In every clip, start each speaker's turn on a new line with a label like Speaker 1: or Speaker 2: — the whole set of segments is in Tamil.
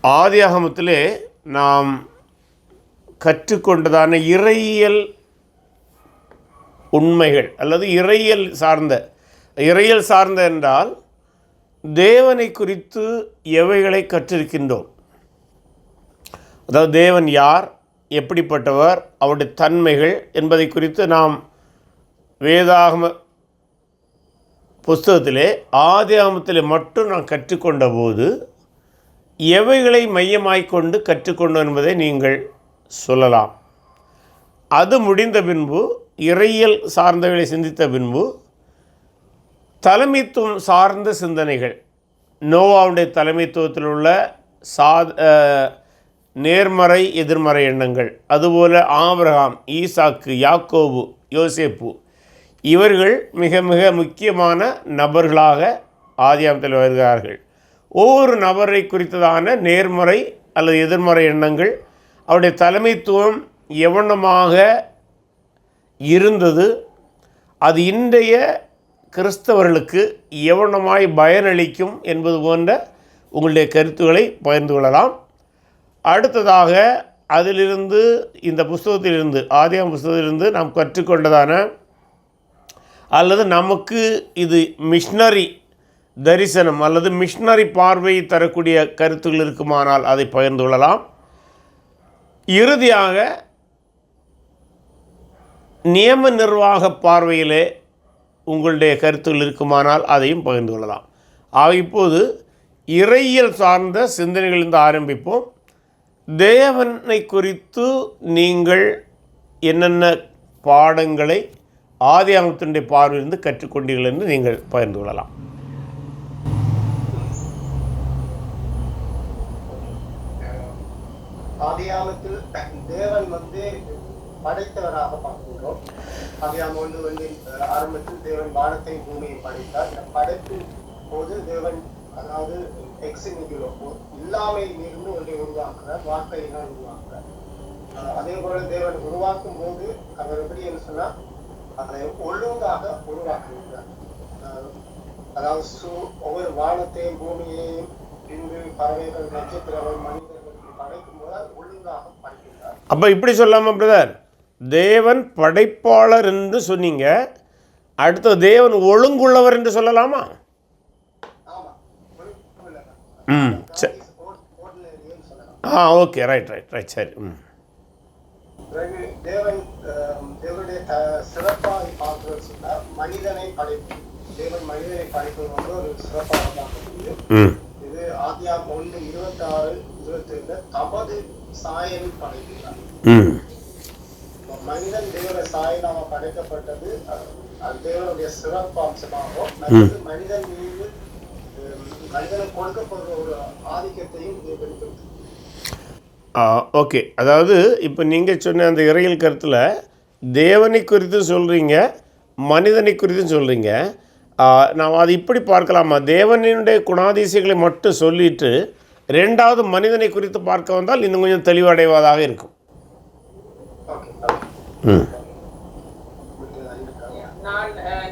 Speaker 1: ஆதியாகமத்திலே நாம் கற்றுக்கொண்டதான இறையியல் உண்மைகள் அல்லது இறையியல் சார்ந்த என்றால் தேவனை குறித்து எவைகளை கற்றிருக்கின்றோம். அதாவது தேவன் யார், எப்படிப்பட்டவர், அவருடைய தன்மைகள் என்பதை குறித்து நாம் வேதாகம புஸ்தகத்திலே ஆதியாகமத்திலே மட்டும் நாம் கற்றுக்கொண்ட போது எவைகளை மையமாய்க்கொண்டு கற்றுக்கொண்டோம் என்பதை நீங்கள் சொல்லலாம். அது முடிந்த பின்பு இறையியல் சார்ந்தவைகளை சிந்தித்த பின்பு தலைமைத்துவம் சார்ந்த சிந்தனைகள், நோவாவுடைய தலைமைத்துவத்தில் உள்ள நேர்மறை எதிர்மறை எண்ணங்கள், அதுபோல் ஆபிரகாம், ஈசாக்கு, யாக்கோபு, யோசேப்பு இவர்கள் மிக மிக முக்கியமான நபர்களாக ஆதியாகமத்தில் வருகிறார்கள். ஒவ்வொரு நபரை குறித்ததான நேர்மறை அல்லது எதிர்மறை எண்ணங்கள், அவருடைய தலைமைத்துவம் எவனமாக இருந்தது, அது இன்றைய கிறிஸ்தவர்களுக்கு எவனமாய் பயனளிக்கும் என்பது போன்ற உங்களுடைய கருத்துக்களை பகிர்ந்து கொள்ளலாம். அடுத்ததாக அதிலிருந்து இந்த புஸ்தகத்திலிருந்து ஆதியாகம புஸ்தகத்திலிருந்து நாம் கற்றுக்கொண்டதான அல்லது நமக்கு இது மிஷனரி தரிசனம் அல்லது மிஷனரி பார்வை தரக்கூடிய கருத்துக்கள் இருக்குமானால் அதை பகிர்ந்து கொள்ளலாம். இறுதியாக நியம நிர்வாக பார்வையிலே உங்களுடைய கருத்துக்கள் இருக்குமானால் அதையும் பகிர்ந்து கொள்ளலாம். இப்போது இறையியல் சார்ந்த சிந்தனைகளிலிருந்து ஆரம்பிப்போம். தேவனை குறித்து நீங்கள் என்னென்ன பாடங்களை ஆதியாகமத்தினுடைய பார்வையிலிருந்து கற்றுக்கொண்டீர்கள் என்று நீங்கள் பகிர்ந்து கொள்ளலாம்.
Speaker 2: ஆதியாகமத்தில் தேவன் படைத்தவராக பார்க்கிறோம். ஆதியாகமம் ஆரம்பத்தில் தேவன் வானத்தை பூமியை படைத்தார். படைப்பின் போது தேவன் அதாவது இல்லாமையில் இருந்து ஒன்றை உருவாக்குறார், வார்த்தையினால் உருவாக்குறார். அதே போல தேவன் உருவாக்கும் போது அவர் எப்படி என்று சொன்னா அதை ஒழுங்காக உருவாக்குகிறார். அதாவது ஒவ்வொரு வானத்தையும் பூமியையும் பின்பு பறவைகள், நட்சத்திரங்கள், மனிதர்கள் படைக்கும் போது அது ஒழுங்காக படைக்கிறார்.
Speaker 1: அப்போ இப்படி சொல்லாமா பிரதர், தேவன் படைப்பாளர் என்று சொன்னீங்க, அடுத்த தேவன் ஒழுங்குள்ளவர் என்று சொல்லலாமா? Okay, right. சரி.
Speaker 2: தேவனுடைய சிறப்பாக பார்க்கிறது சொன்னா மனிதனை படைப்பு. தேவன் மனிதனை படைப்பது ஒரு சிறப்பாக பார்க்கப்படுது. இது ஆதியாகமம் 1:26-27 தமது சாயலில் படைக்கிறார். மனிதன் தேவ சாயலாக படைக்கப்பட்டது. அது தேவனுடைய சிறப்பு அம்சமாகும். மனிதன் மீது மனிதனுக்கு கொடுக்கப்படுற ஒரு ஆதிக்கத்தையும் வெளிப்படுத்தும்.
Speaker 1: ஓகே, அதாவது இப்போ நீங்கள் சொன்ன அந்த இறையியல் கருத்தில் தேவனை குறித்து சொல்கிறீங்க, மனிதனை குறித்து சொல்கிறீங்க. நாம் அது இப்படி பார்க்கலாமா? தேவனுடைய குணாதிசயங்களை மட்டும் சொல்லிட்டு ரெண்டாவது மனிதனை குறித்து பார்க்க வந்தால் இன்னும் கொஞ்சம் தெளிவடைவதாக இருக்கும்.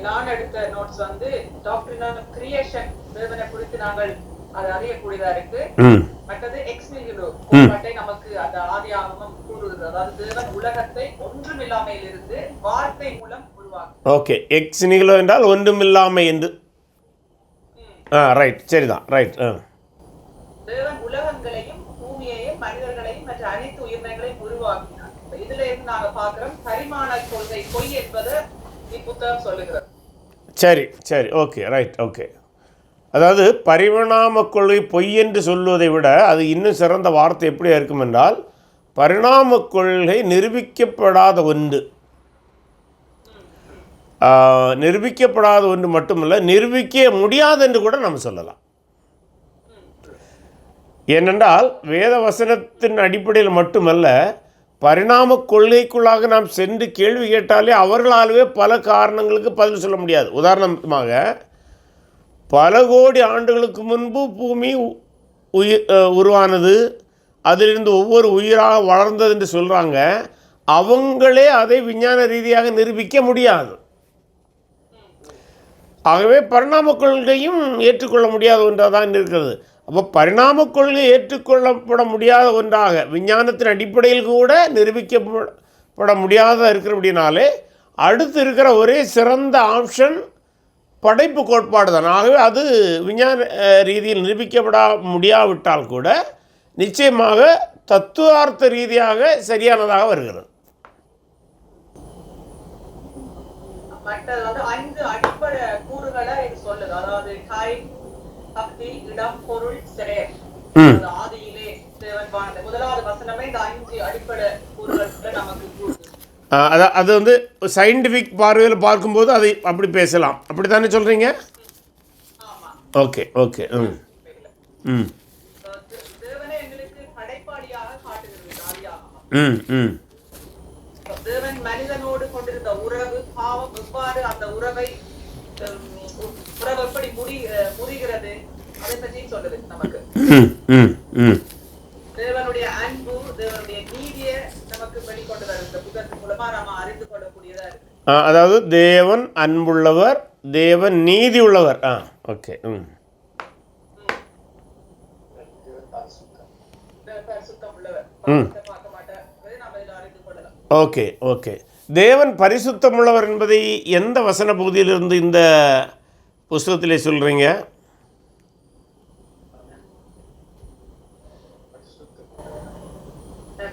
Speaker 3: நான் எடுத்த நோட்ஸ் டாக்டர் கிரியேஷன் தேவனை குறித்து நாங்கள் அது அறியக்கூடியதா இருக்கு. மற்றது எக்ஸ் நிகிலோ நமக்கு அந்த ஆதியாகமம் கூறுகிறது. அதாவது தேவன் உலகத்தை ஒன்றுமில்லாமையில் இருந்து வார்த்தை மூலம் உருவாக்கும்.
Speaker 1: ஓகே, எக்ஸ் நிகிலோ என்றால் ஒன்றுமில்லாமை என்று. ரைட், சரிதான், ரைட்.
Speaker 3: தேவன் உலகங்களையும் பூமியையும் மனிதர்களையும் மற்ற அனைத்து உயிரினங்களையும் உருவாக்கினார். இதுல இருந்து நாங்க பாக்குறோம் பரிமாண கொள்கை பொய் என்பது இப்புத்தகம் சொல்லுகிறது.
Speaker 1: சரி, ஓகே, ரைட், ஓகே. அதாவது பரிணாம கொள்கை பொய் என்று சொல்வதை விட அது இன்னும் சிறந்த வார்த்தை எப்படியா இருக்கும் என்றால் பரிணாம கொள்கை நிரூபிக்கப்படாத ஒன்று. நிரூபிக்கப்படாத ஒன்று மட்டுமல்ல, நிரூபிக்க முடியாது என்று கூட நம்ம சொல்லலாம். ஏனென்றால் வேத வசனத்தின் அடிப்படையில் மட்டுமல்ல, பரிணாம கொள்கைக்குள்ளாக நாம் சென்று கேள்வி கேட்டாலே அவர்களாலவே பல காரணங்களுக்கு பதில் சொல்ல முடியாது. உதாரணமாக, பல கோடி ஆண்டுகளுக்கு முன்பு பூமி உருவானது, அதிலிருந்து ஒவ்வொரு உயிராக வளர்ந்தது என்று சொல்கிறாங்க. அவங்களே அதை விஞ்ஞான ரீதியாக நிரூபிக்க முடியாது. ஆகவே பரிணாம கொள்கையும் ஏற்றுக்கொள்ள முடியாத ஒன்றாக தான் இருக்கிறது. அப்போ பரிணாம கொள்கை ஏற்றுக்கொள்ளப்பட முடியாத ஒன்றாக விஞ்ஞானத்தின் அடிப்படையில் கூட நிரூபிக்கப்பட முடியாத இருக்கிறபடினாலே அடுத்து இருக்கிற ஒரே சிறந்த ஆப்ஷன் படைப்பு கோட்பாடு தான். ஆகவே அது விஞ்ஞான ரீதியில் நிரூபிக்கப்பட முடியாவிட்டால் கூட நிச்சயமாக தத்துவார்த்த ரீதியாக சரியானதாக வருகிறது.
Speaker 3: மற்றது வந்து 5 அடிப்படை கூறுகளை இது சொல்லுது. அதாவது டைம், சக்தி, இடம், பொருள், செயல். ஆதியிலே தேவன் வாழ்ந்த முதலாவது வசனமே இந்த 5 அடிப்படை கூறுகளை நமக்கு கூறுது.
Speaker 1: அது வந்து சயின்டிஃபிக் பார்வையில் பார்க்கும்போது அதை அப்படி பேசலாம். அப்படி தானே சொல்கிறீங்க? Okay okay.
Speaker 3: தேவனே எங்களுக்கு படைப்பாளியாக காட்டுகிறது. தேவன் மனிதனோடு கொண்டிருந்த உறவு, பாவம் எவ்வாறு அந்த உறவு எப்படி முறிகிறது அதை பற்றி சொல்லுது நமக்கு. தேவனுடைய அன்பு, தேவனுடைய நீதியை நமக்கு வெளிக்கொண்டு வரும் இந்த புத்தகத்தின் மூலமா நாம அறிந்து கொள்ளக்கூடியதா இருக்கு.
Speaker 1: அதாவது தேவன் அன்புள்ளவர், தேவன் நீதி உள்ளவர். ஓகே.
Speaker 3: பரிசுத்தம் உள்ளவர், பார்க்க மாட்டார், நாம இதில் அறிந்து கொள்ளலாம்.
Speaker 1: Okay okay. தேவன் பரிசுத்தமுள்ளவர் என்பதை எந்த வசன பகுதியிலிருந்து இந்த புஸ்தகத்திலே சொல்கிறீங்க?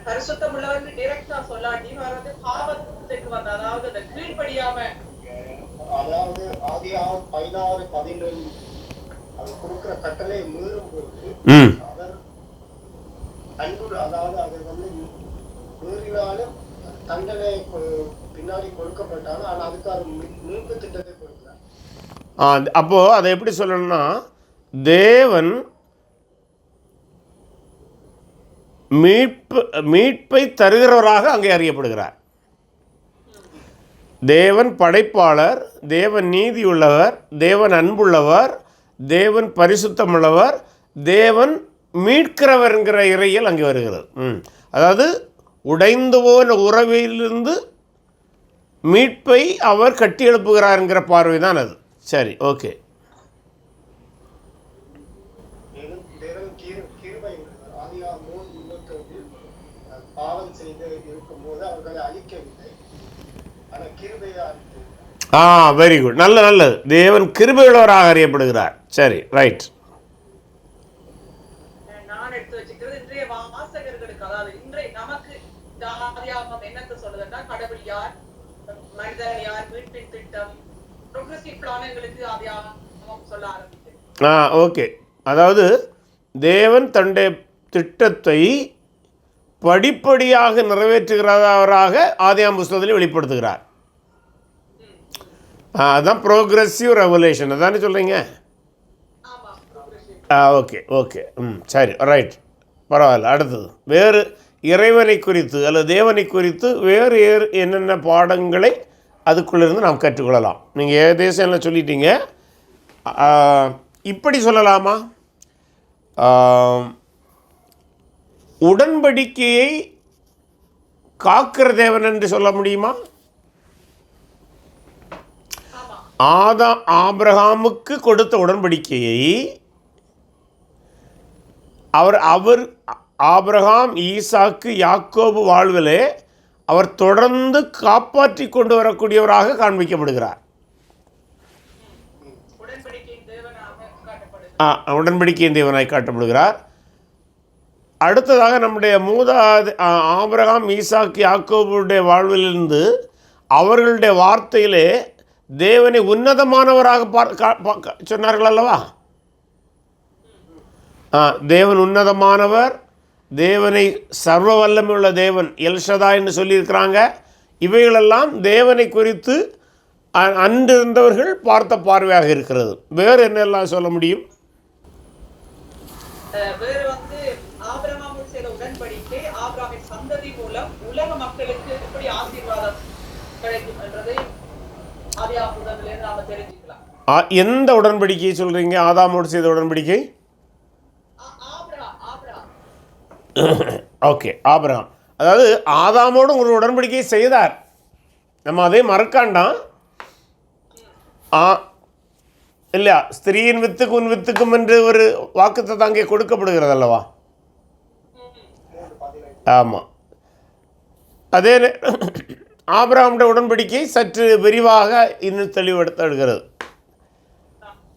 Speaker 3: பரிசுத்தம் உள்ளவர்னு டைரக்டா சொல்லாட்டி வந்து பாவத்துக்கு வந்து அதாவது கீழ்ப்படியாம
Speaker 2: அதாவது ஆதியாகமம் 16:12 அது கொடுக்கிற கட்டளை மீறும் பொழுது அவர் அன்பு அதாவது அதை வந்து மீறினாலும் தண்டனை பின்னாடி கொடுக்கப்பட்டாலும் ஆனால் அதுக்கு அவர் மீட்பு திட்டத்தை கொடுக்கிறார்.
Speaker 1: அப்போது அதை எப்படி சொல்லணும்னா தேவன் மீட்பை தருகிறவராக அங்கே அறியப்படுகிறார். தேவன் படைப்பாளர், தேவன் நீதி உள்ளவர், தேவன் அன்புள்ளவர், தேவன் பரிசுத்தமுள்ளவர், தேவன் மீட்கிறவர்ங்கிற இறையில் அங்கே வருகிறது. அதாவது உடைந்து போன உறவிலிருந்து மீட்பை அவர் கட்டி எழுப்புகிறார்ங்கிற பார்வை தான் அது. சரி, ஓகே.
Speaker 2: பாவம் செய்து இருக்கும்போது அவர்களை அழிக்கவில்லை, ஆனால் கிருபையா
Speaker 1: வெரி குட். நல்லது. தேவன் கிருபையுள்ளவராக அறியப்படுகிறார். சரி, ரைட்.
Speaker 3: நான் எடுத்து வச்சுக்கிறது இன்றைய வாசகர்களுக்கு, அதாவது இன்றைய நமக்கு ஆதியாகமம் என்னத்தை சொல்லுதுன்னா கடவுள் யார், மனிதன் யார், மீட்பின் திட்டம், ப்ரோக்ரெசிவ் பிளான்களுக்கு ஆதியாகமம் சொல்ல ஆரம்பிக்குது.
Speaker 1: ஓகே. அதாவது தேவன் தன்னுடைய திட்டத்தை படிப்படியாக நிறைவேற்றுகிறவராக ஆதியாகம புஸ்தகத்தில் வெளிப்படுத்துகிறார். அதுதான் ப்ரோக்ரெசிவ் ரெவலேஷன். அதானே சொல்கிறீங்க? Okay okay. சரி, ரைட், பரவாயில்ல. அடுத்தது வேறு இறைவனை குறித்து அல்லது தேவனை குறித்து வேறு என்னென்ன பாடங்களை அதுக்குள்ளேருந்து நாம் கற்றுக்கொள்ளலாம்? நீங்கள் ஏதேசம் எல்லாம் சொல்லிட்டீங்க. இப்படி சொல்லலாமா? உடன்படிக்கையை காக்கிற தேவன் என்று சொல்ல முடியுமா? ஆபிரகாமுக்கு கொடுத்த உடன்படிக்கையை அவர் ஆபிரகாம், ஈசாக்கு, யாக்கோபு வாழ்விலே அவர் தொடர்ந்து காப்பாற்றி கொண்டு வரக்கூடியவராக காண்பிக்கப்படுகிறார். உடன்படிக்கையின் தேவனாய் காட்டப்படுகிறார். அடுத்ததாக நம்முடைய மூதாது ஆபிரகாம், ஈசாக்கு, யாக்கோபுடைய வாழ்விலிருந்து அவர்களுடைய வார்த்தையிலே தேவனை உன்னதமானவராக சொன்னார்கள் அல்லவா? தேவன் உன்னதமானவர், தேவனை சர்வ வல்லமையுள்ள தேவன் எல்ஷதாய்ன்னு சொல்லியிருக்கிறாங்க. இவைகளெல்லாம் தேவனை குறித்து அன்று இருந்தவர்கள் பார்த்த பார்வையாக இருக்கிறது. வேறு என்னெல்லாம் சொல்ல முடியும்?
Speaker 3: வேறு வந்து ஆபிரகாமுடன் செய்த உடன்படிக்கை ஆபிரகாமின் சந்ததி மூலம் உலக மக்களுக்கு எப்படி ஆசீர்வாதம் கிடைக்கும் என்றதை ஆதியாகமத்திலிருந்து நாம தெரிஞ்சுக்கலாம்.
Speaker 1: எந்த உடன்படிக்கையை சொல்றீங்க? ஆதாமோடு செய்த உடன்படிக்கை? Okay, Abraham. அதாவது ஆதாமோடு ஒரு உடன்படிக்கை செய்தார். நம்ம அதே மறக்காண்டாம். இல்லையா, ஸ்திரீயின் வித்துக்கு உன் வித்துக்கும் என்று ஒரு வாக்குத்தத்தம் அங்கே கொடுக்கப்படுகிறது அல்லவா? ஆமாம். அதே ஆபிரகாமுடைய உடன்படிக்கை சற்று விரிவாக இன்னும் தெளிவெடுத்தெடுக்கிறது.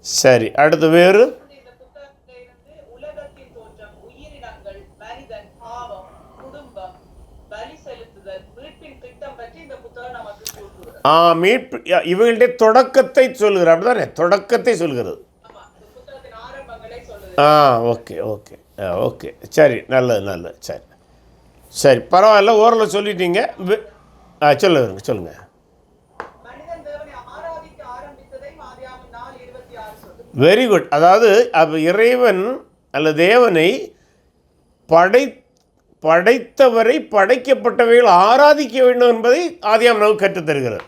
Speaker 1: சரி, அடுத்து வேறு
Speaker 3: இந்த புத்தகத்திலிருந்து உலகத்தின் தோற்றம், உயிரினங்கள், மனிதன், பாவம், குடும்பம், பலி செலுத்துதல், மீட்பின் திட்டம் பற்றி இந்த புத்தகம் நமக்கு கூறுகிறது.
Speaker 1: மீட்பு இவர்களுடைய தொடக்கத்தை சொல்கிறது, அப்படிதானே? தொடக்கத்தை சொல்கிறது.
Speaker 3: ஆமா, இந்த புத்தகத்தின் ஆரம்பங்களை சொல்லுது.
Speaker 1: ஓகே ஓகே ஓகே, சரி, நல்லது, சரி சரி, பரவாயில்ல, ஓரளவு சொல்லிட்டீங்க. சொல்லுங்கள்.
Speaker 3: மனிதன் தேவனை ஆராதிக்க ஆரம்பித்ததை ஆதியாகமம் 4:26 சொல்லுது.
Speaker 1: Very good. அதாவது இறைவன் அல்ல தேவனை படைத்தவரை படைக்கப்பட்டவைகள் ஆராதிக்க வேண்டும் என்பதை ஆதியாகமம் நமக்கு கற்றுத்தருகிறது.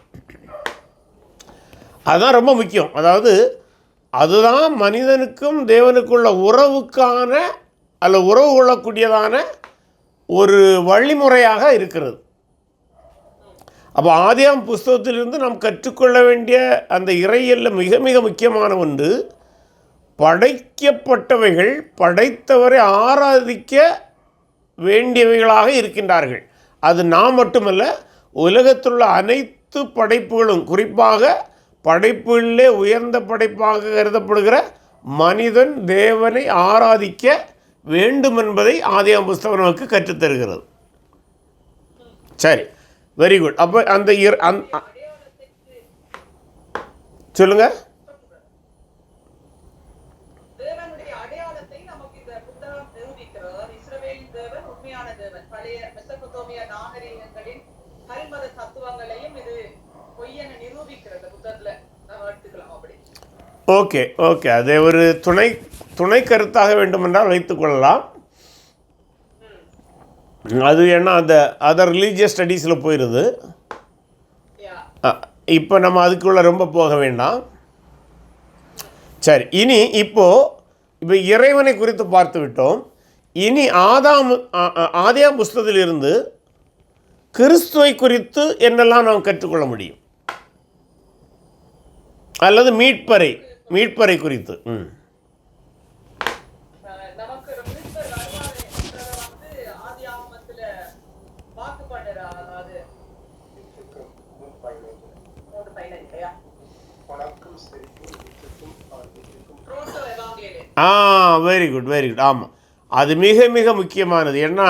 Speaker 1: அதுதான் ரொம்ப முக்கியம். அதாவது அதுதான் மனிதனுக்கும் தேவனுக்குள்ள உறவுக்கான அல்ல உறவு கொள்ளக்கூடியதான ஒரு வழிமுறையாக இருக்கிறது. அப்போ ஆதியாகமம் புஸ்தகத்திலிருந்து நாம் கற்றுக்கொள்ள வேண்டிய அந்த இறையியலில் மிக மிக முக்கியமான ஒன்று, படைக்கப்பட்டவைகள் படைத்தவரை ஆராதிக்க வேண்டியவைகளாக இருக்கின்றார்கள். அது நாம் மட்டுமல்ல, உலகத்திலுள்ள அனைத்து படைப்புகளும், குறிப்பாக படைப்புகளிலே உயர்ந்த படைப்பாக கருதப்படுகிற மனிதன் தேவனை ஆராதிக்க வேண்டும் என்பதை ஆதியாகமம் புஸ்தகம் நமக்கு கற்றுத்தருகிறது. சரி, வெரி குட். அப்போ அந்த சொல்லுங்க.
Speaker 3: தேவனுடைய அடையாளத்தை நமக்கு இந்த புத்தகம் நிரூபிக்கிறது. இஸ்ரவேலின் தேவன் உண்மையான தேவன். பழைய மெசொப்பொத்தேமியா நாகரிகங்களின் கல்மத தத்துவங்களையும் இது பொய்யென நிரூபிக்கிறது. புத்தகத்துல நம்ம எடுத்துக்கலாம் அப்படி.
Speaker 1: ஓகே, அதை ஒரு துணை கருத்தாக வேண்டுமென்றால் வைத்துக்கொள்ளலாம். அது ஏன்னா அந்த அதர் ரிலீஜியஸ் ஸ்டடீஸில் போயிடுது. இப்போ நம்ம அதுக்குள்ளே ரொம்ப போக வேண்டாம். சரி, இப்போ இறைவனை குறித்து பார்த்து விட்டோம். இனி ஆதியாகமம் புஸ்தகத்திலிருந்து கிறிஸ்துவை குறித்து என்னெல்லாம் நாம் கற்றுக்கொள்ள முடியும், அல்லது மீட்பரை குறித்து.
Speaker 3: நமக்கு மீட்பர் வருவார் என்றதை வந்து ஆதியாகமத்துல வாக்குப்படுறார். அதாவது 3:15 இல்லையா? Proto evangelium.
Speaker 1: Very good. ஆமாம், அது மிக மிக முக்கியமானது. ஏன்னா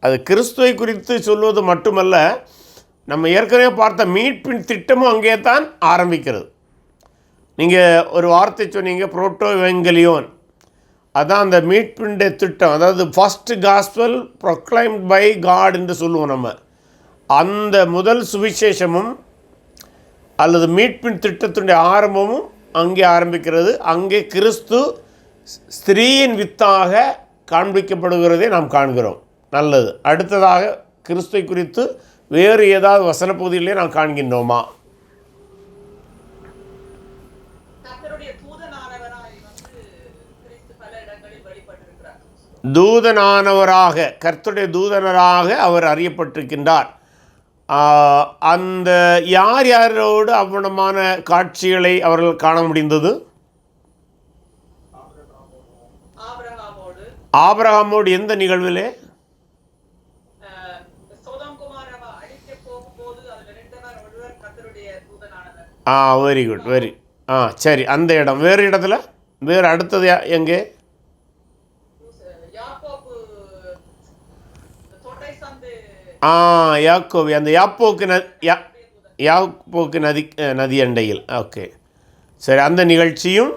Speaker 1: அது கிறிஸ்துவை குறித்து சொல்வது மட்டுமல்ல, நம்ம ஏற்கனவே பார்த்த மீட்பின் திட்டமும் அங்கே தான் ஆரம்பிக்கிறது. நீங்கள் ஒரு வார்த்தை சொன்னீங்க, புரோட்டோ எவாங்கலியோன். அதான் அந்த மீட்பினுடைய திட்டம். அதாவது first gospel proclaimed by God என்று சொல்லுவோம் நம்ம. அந்த முதல் சுவிசேஷமும் அல்லது மீட்பின் திட்டத்தினுடைய ஆரம்பமும் அங்கே ஆரம்பிக்கிறது. அங்கே கிறிஸ்து ஸ்திரீயின் வித்தாக காண்பிக்கப்படுகிறதை நாம் காண்கிறோம். நல்லது. அடுத்ததாக கிறிஸ்துவை குறித்து வேறு ஏதாவது வசன பகுதியிலே நாம் காண்கின்றோமா? தூதனானவராக, கர்த்தருடைய தூதனராக அவர் அறியப்பட்டிருக்கின்றார். அந்த யாரோடு அவ்வளமான காட்சிகளை அவர்கள் காண முடிந்தது? ஆபிரகாமோடு எந்த நிகழ்விலே? Very good. சரி, அந்த இடம். வேறு இடத்துல வேறு அடுத்தது எங்கே? யாக்கோபு, அந்த யாப்போக்கு நதி அண்டையில். ஓகே, சரி, அந்த நிகழ்ச்சியும்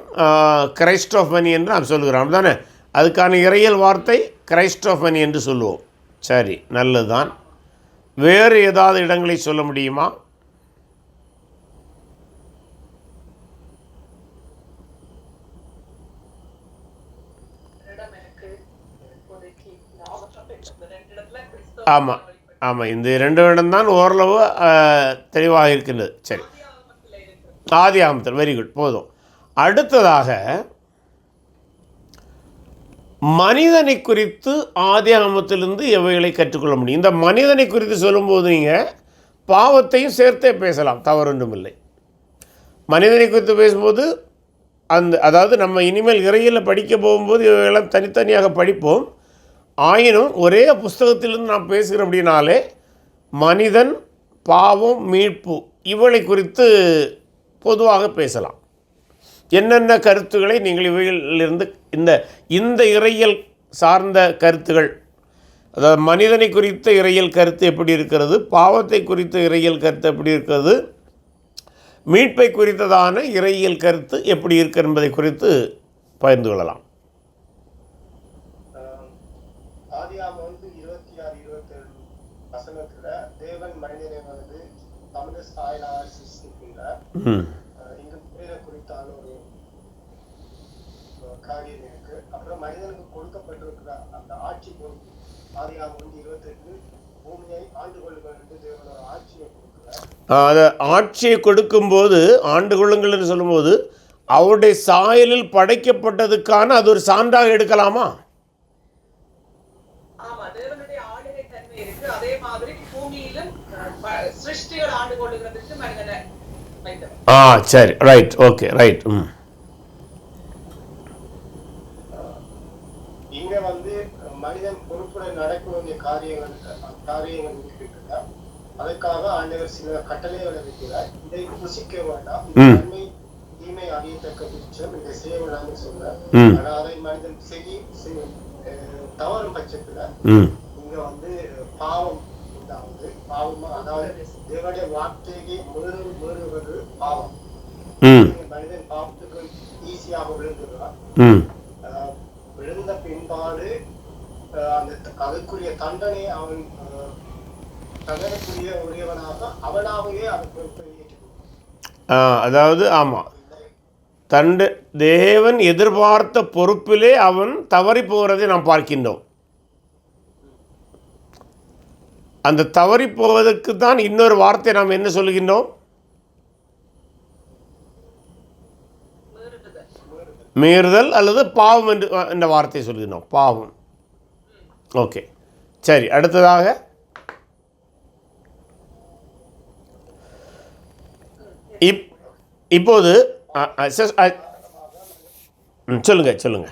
Speaker 1: கிரைஸ்ட் ஆஃப் மணி என்று நாம் சொல்கிறோம் தானே. அதுக்கான இறையியல் வார்த்தை கிரைஸ்ட் ஆஃப் மணி என்று சொல்லுவோம். சரி, நல்லது தான். வேறு ஏதாவது இடங்களை சொல்ல முடியுமா? ஆமாம், இந்த 2 இடம்தான் ஓரளவு தெளிவாக இருக்கின்றது. சரி, ஆதியாகமத்தில். வெரி குட், போதும். அடுத்ததாக மனிதனை குறித்து ஆதியாகமத்திலிருந்து எவைகளை கற்றுக்கொள்ள முடியும்? இந்த மனிதனை குறித்து சொல்லும்போது நீங்கள் பாவத்தையும் சேர்த்தே பேசலாம், தவறொன்றும் இல்லை. மனிதனை குறித்து பேசும்போது அதாவது நம்ம இனிமேல் இறையியலில் படிக்க போகும்போது இவையெல்லாம் தனித்தனியாக படிப்போம். ஆயினும் ஒரே புஸ்தகத்திலிருந்து நாம் பேசுகிற அப்படின்னாலே மனிதன், பாவம், மீட்பு இவளை குறித்து பொதுவாக பேசலாம். என்னென்ன கருத்துக்களை நீங்கள் இவைகளிலிருந்து இந்த இறையியல் சார்ந்த கருத்துகள், அதாவது மனிதனை குறித்த இறையியல் கருத்து எப்படி இருக்கிறது, பாவத்தை குறித்த இறையியல் கருத்து எப்படி இருக்கிறது, மீட்பை குறித்ததான இறையியல் கருத்து எப்படி இருக்கு என்பதை குறித்து பகிர்ந்து கொள்ளலாம்.
Speaker 2: ஆதியாகமம் 26-27 வசனத்துல தேவன் மனிதனை தமிழ் சாயலாக சிருஷ்டிக்கின்றார். இங்கு மனிதனை குறித்தான ஒரு காரியம் இருக்கு. அப்புறம் மனிதனுக்கு கொடுக்கப்பட்டிருக்கிற அந்த ஆட்சி பொறுப்பு ஆதியாகமம் 28 பூமியை ஆண்டு கொள்ளுங்கள் என்று தேவன் ஒரு ஆட்சியை கொடுக்கிறார்.
Speaker 1: அதை ஆட்சியை கொடுக்கும்போது, ஆண்டு கொள்ளுங்கள் என்று சொல்லும்போது, அவருடைய சாயலில் படைக்கப்பட்டதுக்கான அது ஒரு சான்றாக எடுக்கலாமா?
Speaker 3: ஆமா, தேவனுடைய ஆளுகை தன்மை இருக்கு. அதே மாதிரி பூமியிலும் சிருஷ்டிகள் ஆண்டு கொள்ளுகிறதுக்கு மனிதனை வைத்தவர்.
Speaker 1: சரி, ரைட், ஓகே, ரைட்.
Speaker 2: இங்க மனிதன் பொறுப்புடன் நடக்க வேண்டிய காரியங்கள் இருக்கின்றன. அதற்காக ஆண்டவர் சில கட்டளைகளை வைக்கிறார். இதை புசிக்க வேண்டாம், நன்மை தீமை அறியத்தக்க விருட்சம், இதை செய்ய வேண்டாம்னு சொல்றார். ஆனா அதை மனிதன் தவறும் பட்சத்துல இங்க பாவம் உண்டாகுது. பாவம் அதாவது தேவனுடைய வார்த்தைக்கு மீறுவது பாவம். மனிதன் பாவத்துக்கு ஈஸியாக விழுந்துடுறான். விழுந்த பின்பாடு அதுக்குரிய தண்டனை அவன் தண்டனைக்குரிய உரியவனாக அவனாகவே அதை
Speaker 1: அதாவது ஆமாம், தேவன் எதிர்பார்த்த பொறுப்பிலே அவன் தவறி போகிறதை நாம் பார்க்கின்றோம். அந்த தவறி போவதற்கு தான் இன்னொரு வார்த்தை நாம் என்ன சொல்கின்றோம்? மீறுதல் அல்லது பாவம் என்று என்ற வார்த்தையை சொல்கின்றோம். பாவம். ஓகே, சரி. அடுத்ததாக இப்போது சொல்லுங்க.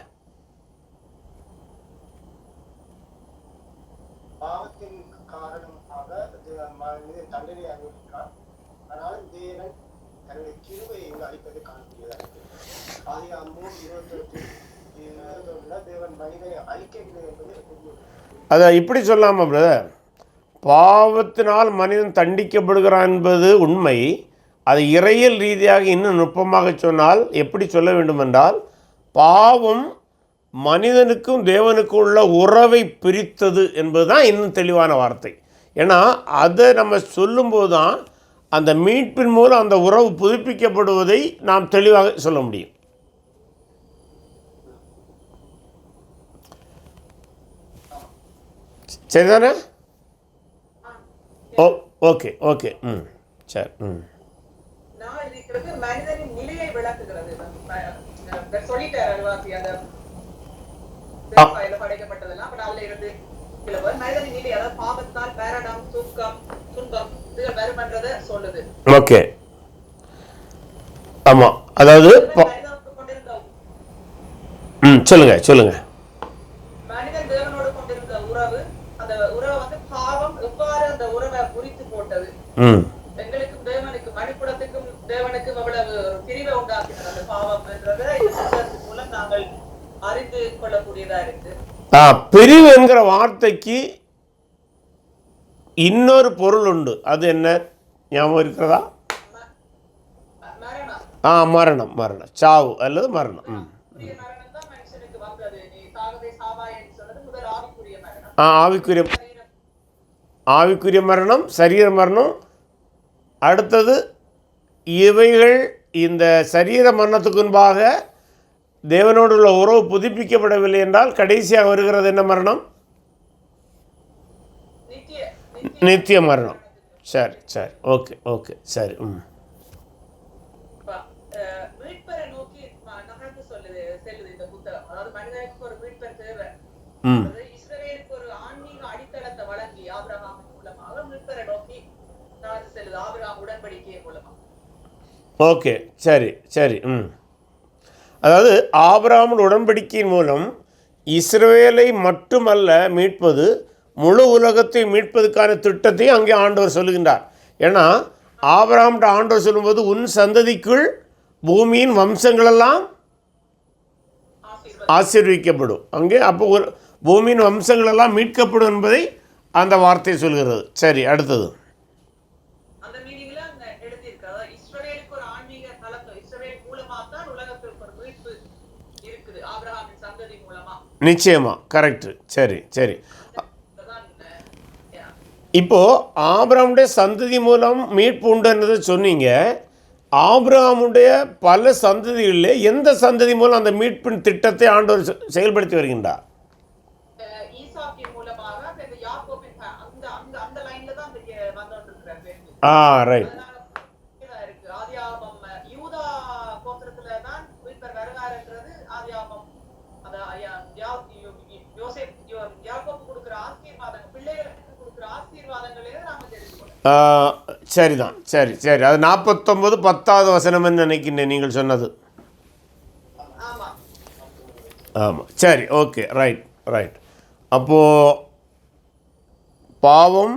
Speaker 2: பாவத்தின் காரணமாக தண்டனை அனுபவிக்கிறார். ஆனாலும் தேவன் தன்னுடைய கிருபையை அளிப்பதை காணக்கூடியதாக இருக்கு. ஆதியாகமம் 28 தேவன் மனிதனை அழிக்கவில்லை என்பது
Speaker 1: அதை இப்படி சொல்லாமா பிரதர்? பாவத்தினால் மனிதன் தண்டிக்கப்படுகிறான் என்பது உண்மை. அதை இறையியல் ரீதியாக இன்னும் நுட்பமாக சொன்னால் எப்படி சொல்ல வேண்டும் என்றால், பாவம் மனிதனுக்கும் தேவனுக்கும் உள்ள உறவை பிரித்தது என்பது தான் இன்னும் தெளிவான வார்த்தை. ஏன்னா அதை நம்ம சொல்லும்போது தான் அந்த மீட்பின் மூலம் அந்த உறவு புதுப்பிக்கப்படுவதை நாம் தெளிவாக சொல்ல முடியும். சரிதானே? ஓகே, சரி.
Speaker 3: மனிதனின் நிலையை விளக்குகிறது. சொல்லிட்டார் படைக்கப்பட்டதெல்லாம் இருந்து மனிதனின் நிலை, அதாவது பாவத்தால் பேரடம், தூக்கம், துன்பம் இதுகள் வரும் என்றதை சொல்லுது.
Speaker 1: ஓகே, ஆமா. அதாவது சொல்லுங்க.
Speaker 3: மனிதன் தேவனோடு கொண்டிருந்த உறவு, அந்த உறவை பாவம் எவ்வாறு அந்த உறவை முறித்து போட்டது, எங்களுக்கும் தேவனுக்கும் மணிப்புடத்துக்கும் தேவனுக்கும் எவ்வளவு பிரிவை உண்டாக்கினது அந்த பாவம் என்றதை மூலம் நாங்கள் அறிந்து கொள்ளக்கூடியதா இருக்கு.
Speaker 1: பிரிவு என்கிற வார்த்தைக்கு இன்னொரு பொருள் உண்டு. அது என்ன ஞாபகம் இருக்கிறதா? மரணம், சாவு அல்லது மரணம். ஆவிக்குரிய மரணம், சரீர மரணம். அடுத்தது இவைகள் இந்த சரீர மரணத்துக்கு முன்பாக தேவனோடு உள்ள உறவு புதுப்பிக்கப்படவில்லை என்றால் கடைசியாக வருகிறது என்ன மரணம்? நித்திய மரணம். சரி, ஓகே, சரி. ஓகே, சரி. அதாவது ஆபிரகாமின் உடன்படிக்கையின் மூலம் இஸ்ரவேலை மட்டுமல்ல மீட்பது, முழு உலகத்தை மீட்பதற்கான திட்டத்தையும் அங்கே ஆண்டவர் சொல்லுகின்றார். ஏன்னா ஆபிரகாம்கிட்ட ஆண்டவர் சொல்லும்போது உன் சந்ததிக்குள் பூமியின் வம்சங்களெல்லாம் ஆசீர்வதிக்கப்படும். அங்கே அப்போ ஒரு பூமியின் வம்சங்களெல்லாம் மீட்கப்படும் என்பதை அந்த வார்த்தை சொல்கிறது. சரி, அடுத்தது.
Speaker 3: அந்த மீனிங்ல எழுதியிருக்கு, அதாவது இஸ்ரவேலுக்கு ஒரு ஆன்மீக தளம், இஸ்ரவேல் மூலமா தான் உலகத்திற்கு ஒரு மீட்பு இருக்குது, ஆபிரகாமின் சந்ததி மூலமா.
Speaker 1: நிச்சயமா, கரெக்ட். சரி சரி.
Speaker 3: அதான்,
Speaker 1: இப்போ ஆபிரகாமுடைய சந்ததி மூலம் மீட்பு உண்டுன்றதை சொன்னீங்க. ஆபிரகாமுடைய பல சந்ததிகளில் எந்த சந்ததி மூலம் அந்த மீட்பின் திட்டத்தை ஆண்டவர் செயல்படுத்தி வருகின்றார்?
Speaker 3: ஈசாக்கின் மூலமாக அந்த யாக்கோபின் அந்த அந்த அந்த லைன்ல தான் வந்துருக்கிறார்.
Speaker 1: ரைட்.
Speaker 3: இருக்கு ஆதியாகமம், யூதா கோத்திரத்துல தான் மீட்பர் வருவாருன்றது ஆதியாகமம். அந்த யோசேப் யாக்கோபு கொடுக்கிற ஆசீர்வாதங்கள், பிள்ளைகளுக்கு கொடுக்கிற ஆசீர்வாதங்களே நாம தெரிஞ்சுக்கணும்.
Speaker 1: சரிதான். சரி சரி. அது 49 10வது வசனம்னு நினைக்கின்றேன் நீங்கள் சொன்னது. ஆமாம். சரி, ஓகே, ரைட் ரைட். அப்போது பாவம்,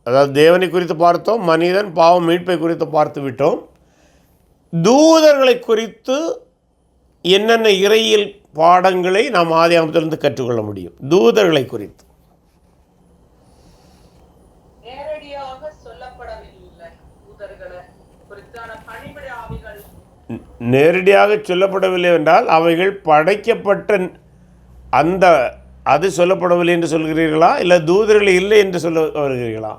Speaker 1: அதாவது தேவனை குறித்து பார்த்தோம், மனிதன் பாவம் மீட்பை குறித்து பார்த்து விட்டோம். தூதர்களை குறித்து என்னென்ன இறையியல் பாடங்களை நாம் ஆதியாகமத்திலிருந்து கற்றுக்கொள்ள முடியும்? தூதர்களை குறித்து நேரடியாக சொல்லப்படவில்லை என்றால் அவைகள் படைக்கப்பட்ட அந்த அது சொல்லப்படவில்லை என்று சொல்கிறீர்களா, இல்லை தூதர்கள் இல்லை என்று சொல்ல வருகிறீர்களா?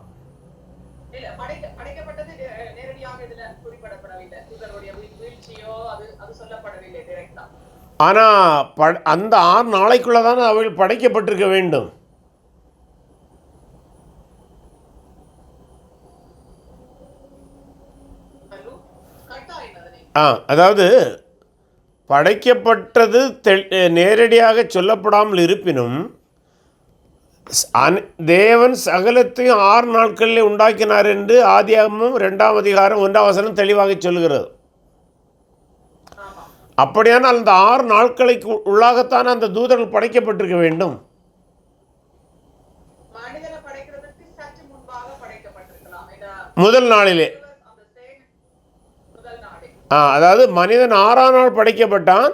Speaker 1: ஆனால் அந்த 6 நாளைக்குள்ளே தானே அவைகள் படைக்கப்பட்டிருக்க வேண்டும். அதாவது படைக்கப்பட்டது நேரடியாக சொல்லப்படாமல் இருப்பினும் தேவன் சகலத்தையும் 6 நாட்களில் உண்டாக்கினார் என்று ஆதியாகமம் 2ஆம் அதிகாரம் 1ஆம் வசனம் தெளிவாக சொல்கிறது. அப்படியானால் அந்த 6 நாட்களுக்கு உள்ளாகத்தான் அந்த தூதர்கள் படைக்கப்பட்டிருக்க வேண்டும். முதல் நாளிலே, அதாவது மனிதன் 6ஆம் நாள் படைக்கப்பட்டான்,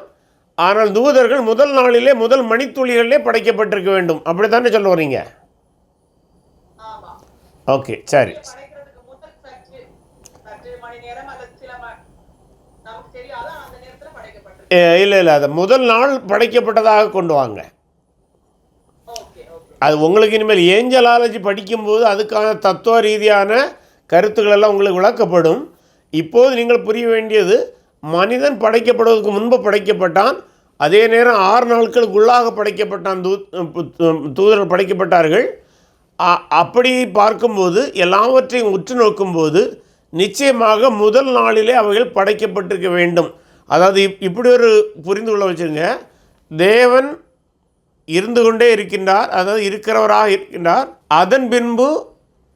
Speaker 1: ஆனால் தூதர்கள் முதல் நாளிலே முதல் மணித்துளிகளிலே படைக்கப்பட்டிருக்க வேண்டும். அப்படி தானே சொல்ல வரீங்க? ஓகே, சரி. இல்லை அதை முதல் நாள் படைக்கப்பட்டதாக கொண்டு வாங்க. அது உங்களுக்கு இனிமேல் ஏஞ்சலாலஜி படிக்கும்போது அதுக்கான தத்துவ ரீதியான கருத்துக்கள் எல்லாம் உங்களுக்கு விளக்கப்படும். இப்போது நீங்கள் புரிய வேண்டியது, மனிதன் படைக்கப்படுவதற்கு முன்பு படைக்கப்பட்டான், அதே நேரம் 6 நாட்களுக்கு உள்ளாக படைக்கப்பட்டான், தூதர்கள் படைக்கப்பட்டார்கள். அப்படி பார்க்கும்போது எல்லாவற்றையும் உற்று நோக்கும்போது நிச்சயமாக முதல் நாளிலே அவைகள் படைக்கப்பட்டிருக்க வேண்டும். அதாவது இப்படி ஒரு புரிந்து கொள்ள வச்சுருங்க. தேவன் இருந்து கொண்டே இருக்கின்றார், அதாவது இருக்கிறவராக இருக்கின்றார். அதன் பின்பு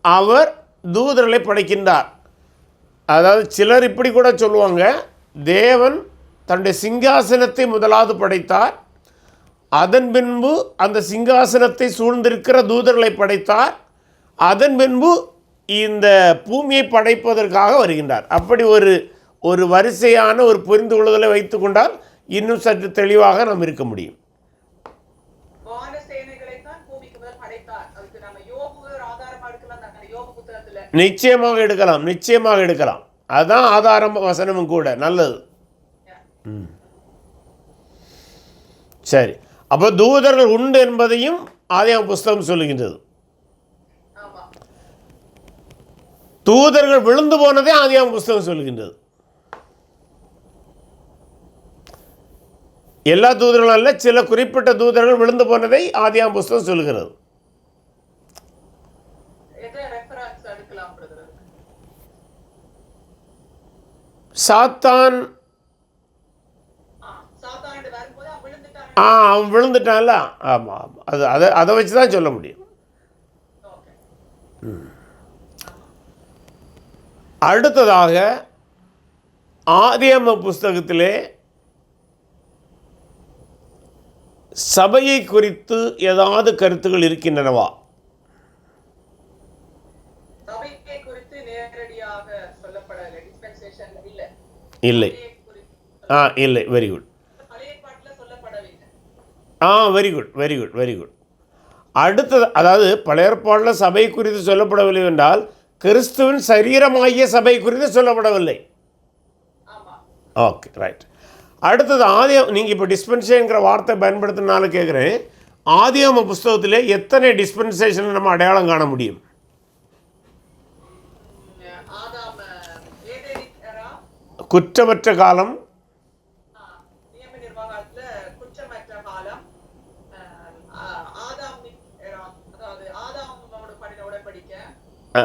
Speaker 1: அவர் தூதர்களை படைக்கின்றார். அதாவது சிலர் இப்படி கூட சொல்லுவாங்க, தேவன் தன்னுடைய சிங்காசனத்தை முதலாவது படைத்தார், அதன் பின்பு அந்த சிங்காசனத்தை சூழ்ந்திருக்கிற தூதர்களை படைத்தார், அதன் பின்பு இந்த பூமியை படைப்பதற்காக வருகின்றார். அப்படி ஒரு வரிசையான ஒரு புரிந்து கொள்ளுதலை வைத்து கொண்டால் இன்னும் சற்று தெளிவாக நாம் இருக்க முடியும். நிச்சயமாக எடுக்கலாம். அதுதான் ஆதாரம் வசனமும் கூட. நல்லது. சரி, அப்போ தூதர்கள் உண்டு என்பதையும் ஆதியாகம புஸ்தகம் சொல்லுகின்றது. தூதர்கள் விழுந்து போனதே ஆதியாகம புஸ்தகம் சொல்லுகின்றது. எல்லா தூதர்களும் அல்ல, சில குறிப்பிட்ட தூதர்கள் விழுந்து போனதை ஆதியாகம புஸ்தகம் சொல்லுகிறது. சாத்தான் அவன் விழுந்துட்டான்ல. ஆமாம், அதை வச்சு தான் சொல்ல முடியும். அடுத்ததாக ஆதியாகம புஸ்தகத்திலே சபையை குறித்து ஏதாவது கருத்துகள் இருக்கின்றனவா?
Speaker 3: சபையை குறித்து நேரடியாக சொல்லப்படவில்லை. டிஸ்பென்சேஷன் இல்லை.
Speaker 1: இல்லை. இல்லை. Very good.
Speaker 3: பழைய பாட்டில் சொல்லப்படவில்லை.
Speaker 1: Very good, very good, very good. அடுத்தது, அதாவது பழைய ஏற்பாட்டில் சபை குறித்து சொல்லப்படவில்லை என்றால் கிறிஸ்துவின் சரீரமாகிய சபை குறித்து சொல்லப்படவில்லை. Okay, right. அடுத்தது நீங்கள் இப்போ டிஸ்பென்சேஷன்ங்கிற வார்த்தை பயன்படுத்தினால கேட்குறேன், ஆதியாகம புஸ்தகத்திலே எத்தனை டிஸ்பென்சேஷன் நம்ம அடையாளம் காண முடியும்? குற்றமற்ற காலம்,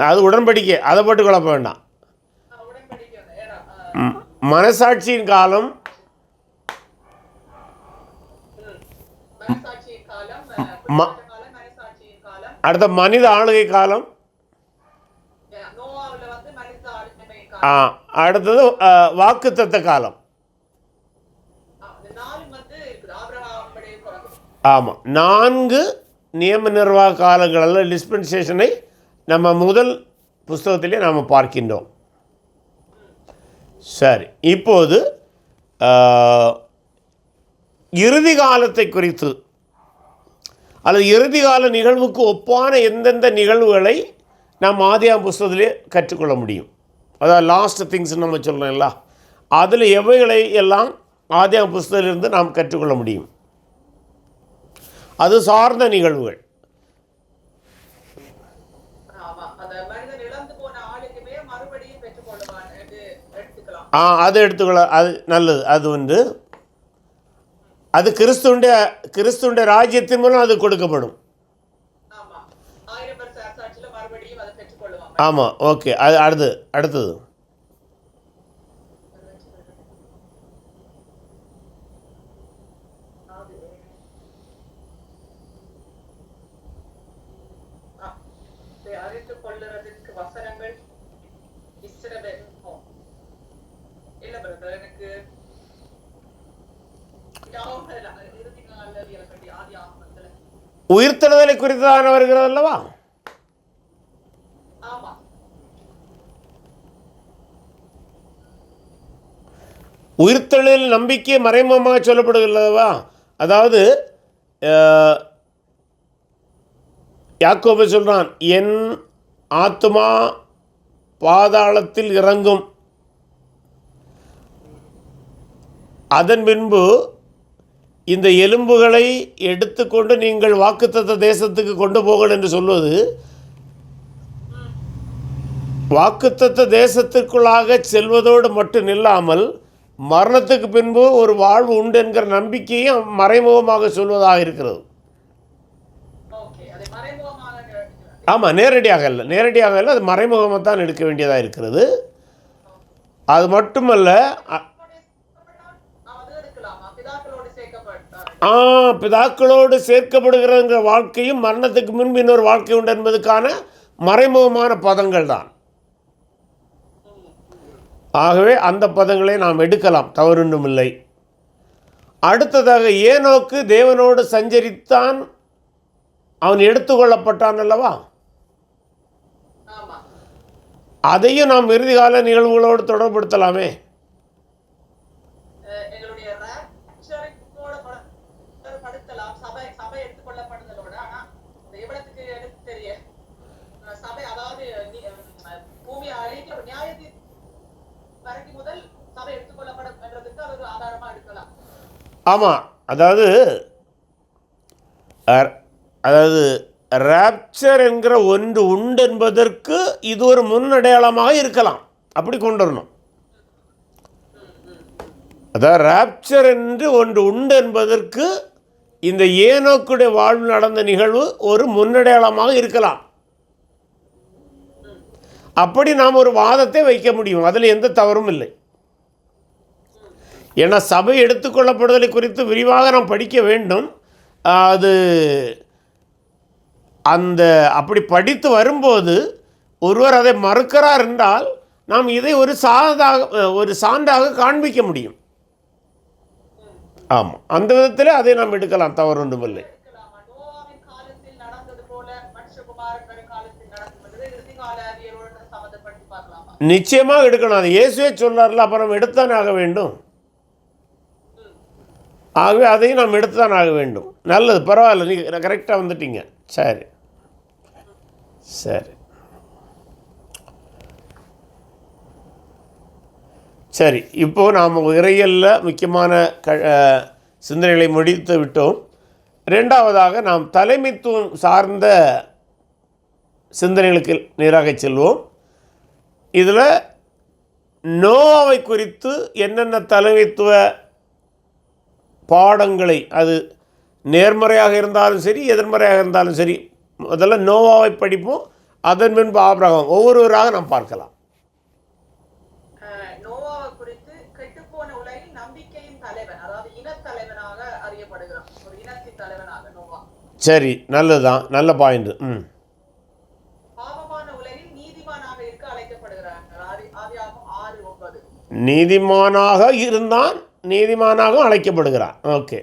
Speaker 1: அது உடன்படிக்கை, அதை போட்டு குழப்ப வேண்டாம். மனசாட்சியின் காலம், அடுத்த மனித ஆளுகை காலம், அடுத்தது வாக்குத்தத்த காலம். ஆமாம், 4 நியம நிர்வாக காலங்களில் டிஸ்பென்சேஷனை நம்ம முதல் புஸ்தகத்திலே நாம் பார்க்கின்றோம். சரி, இப்போது இறுதி காலத்தை குறித்து அல்லது இறுதி கால நிகழ்வுக்கு ஒப்பான எந்தெந்த நிகழ்வுகளை நாம் ஆதியாகம புஸ்தகத்திலே கற்றுக்கொள்ள முடியும், அதாவது லாஸ்ட் திங்ஸ் நம்ம சொல்கிறோம்ல, அதில் எவைகளை எல்லாம் ஆதியாகம புஸ்தகத்திலிருந்து நாம் கற்றுக்கொள்ள முடியும்? அது சார்ந்த நிகழ்வுகள். அது எடுத்துக்கொள்ள, அது நல்லது. அது அது கிறிஸ்துவுடைய ராஜ்யத்தின் மூலம் அது கொடுக்கப்படும். ஆமாம், ஓகே. அது அடுத்தது உயிர்த்தெழுதலை குறித்துதான் வருகிறது அல்லவா? உயிர்த்தெழுதல் நம்பிக்கை மறைமுகமாக சொல்லப்படுகிறதா? அதாவது யாக்கோபு சொல்றான், என் ஆத்துமா பாதாளத்தில் இறங்கும், அதன் பின்பு இந்த எலும்புகளை எடுத்துக்கொண்டு நீங்கள் வாக்குத்தத்த தேசத்துக்கு கொண்டு போங்கள் என்று சொல்வது, வாக்குத்தத்த தேசத்திற்குள்ளாக செல்வதோடு மட்டும் நில்லாமல் மரணத்துக்கு பின்பு ஒரு வாழ்வு உண்டு என்கிற நம்பிக்கையும் மறைமுகமாக சொல்வதாக இருக்கிறது. ஆமாம், நேரடியாக இல்லை, அது மறைமுகமாக தான் எடுக்க வேண்டியதாக இருக்கிறது. அது மட்டுமல்ல, பிதாக்களோடு சேர்க்கப்படுகிற வாழ்க்கையும் மரணத்துக்கு முன்பு இன்னொரு வாழ்க்கை உண்டு என்பதுக்கான மறைமுகமான பதங்கள் தான். ஆகவே அந்த பதங்களை நாம் எடுக்கலாம், தவறொன்றும் இல்லை. அடுத்ததாக ஏனோக்கு தேவனோடு சஞ்சரித்தான், அவன் எடுத்துக்கொள்ளப்பட்டான் அல்லவா? அதையும் நாம் இறுதிகால நிகழ்வுகளோடு தொடர்படுத்தலாமே. ஆமாம், அதாவது ராப்சர் என்கிற ஒன்று உண்டு என்பதற்கு இது ஒரு முன்னடையாளமாக இருக்கலாம், அப்படி கொண்டு வரணும். அதாவது ராப்சர் என்று ஒன்று உண்டு என்பதற்கு இந்த ஏனோக்குடைய வாழ்வு நடந்த நிகழ்வு ஒரு முன்னடையாளமாக இருக்கலாம். அப்படி நாம் ஒரு வாதத்தை வைக்க முடியும், அதில் எந்த தவறும் இல்லை. ஏன்னா சபை எடுத்துக்கொள்ளப்படுதலை குறித்து விரிவாக நாம் படிக்க வேண்டும். அது அப்படி படித்து வரும்போது ஒருவர் அதை மறுக்கிறார் என்றால் நாம் இதை ஒரு சான்றாக காண்பிக்க முடியும். ஆமாம், அந்த விதத்தில் அதை நாம் எடுக்கலாம், தவறு ஒன்றுமில்லை.
Speaker 3: இருக்கலாமா? நோவாவின் காலத்தில் நடந்தது போல மனுஷகுமாரன் வரும் காலத்தில் நடக்கும் என்பதை இறுதி கால அறிவியலோடு சம்மந்தப்படுத்தி பார்க்கலாமா?
Speaker 1: நிச்சயமாக எடுக்கணும். அது இயேசுவே சொல்றாருல, அப்புறம் எடுத்துதான் ஆக வேண்டும். ஆகவே அதையும் நாம் எடுத்துதான் ஆக வேண்டும். நல்லது, பரவாயில்ல, நீங்கள் கரெக்டாக வந்துட்டீங்க. சரி சரி சரி இப்போது நாம் இறையியலில் முக்கியமான சிந்தனைகளை முடித்து விட்டோம். ரெண்டாவதாக நாம் தலைமைத்துவம் சார்ந்த சிந்தனைகளுக்கு நேராக செல்வோம். இதில் நோவாவை குறித்து என்னென்ன தலைமைத்துவ பாடங்களை, அது நேர்மறையாக இருந்தாலும் சரி எதிர்மறையாக இருந்தாலும் சரி, முதல்ல நோவாவை படிப்போம், அதன் பின்பு ஆபிரகாம், ஒவ்வொருவராக நாம் பார்க்கலாம்.
Speaker 3: நோவாவை குறித்து கெட்டுப்போன உலகில் நம்பிக்கையின் தலைவன், அதாவது இனத்தலைவனாக அறியப்படுகிறான். ஒரு இனத்தின் தலைவனாக நோவா.
Speaker 1: சரி, நல்லதுதான், நல்ல பாயிண்ட்.
Speaker 3: பாவமான உலகில் நீதிமானாக இருக்க அழைக்கப்படுகிறான். ஆதியாகமம் 6:9.
Speaker 1: நீதிமானாக இருந்தான், நீதிமானாகவும் அழைக்கப்படுகிறான். ஓகே.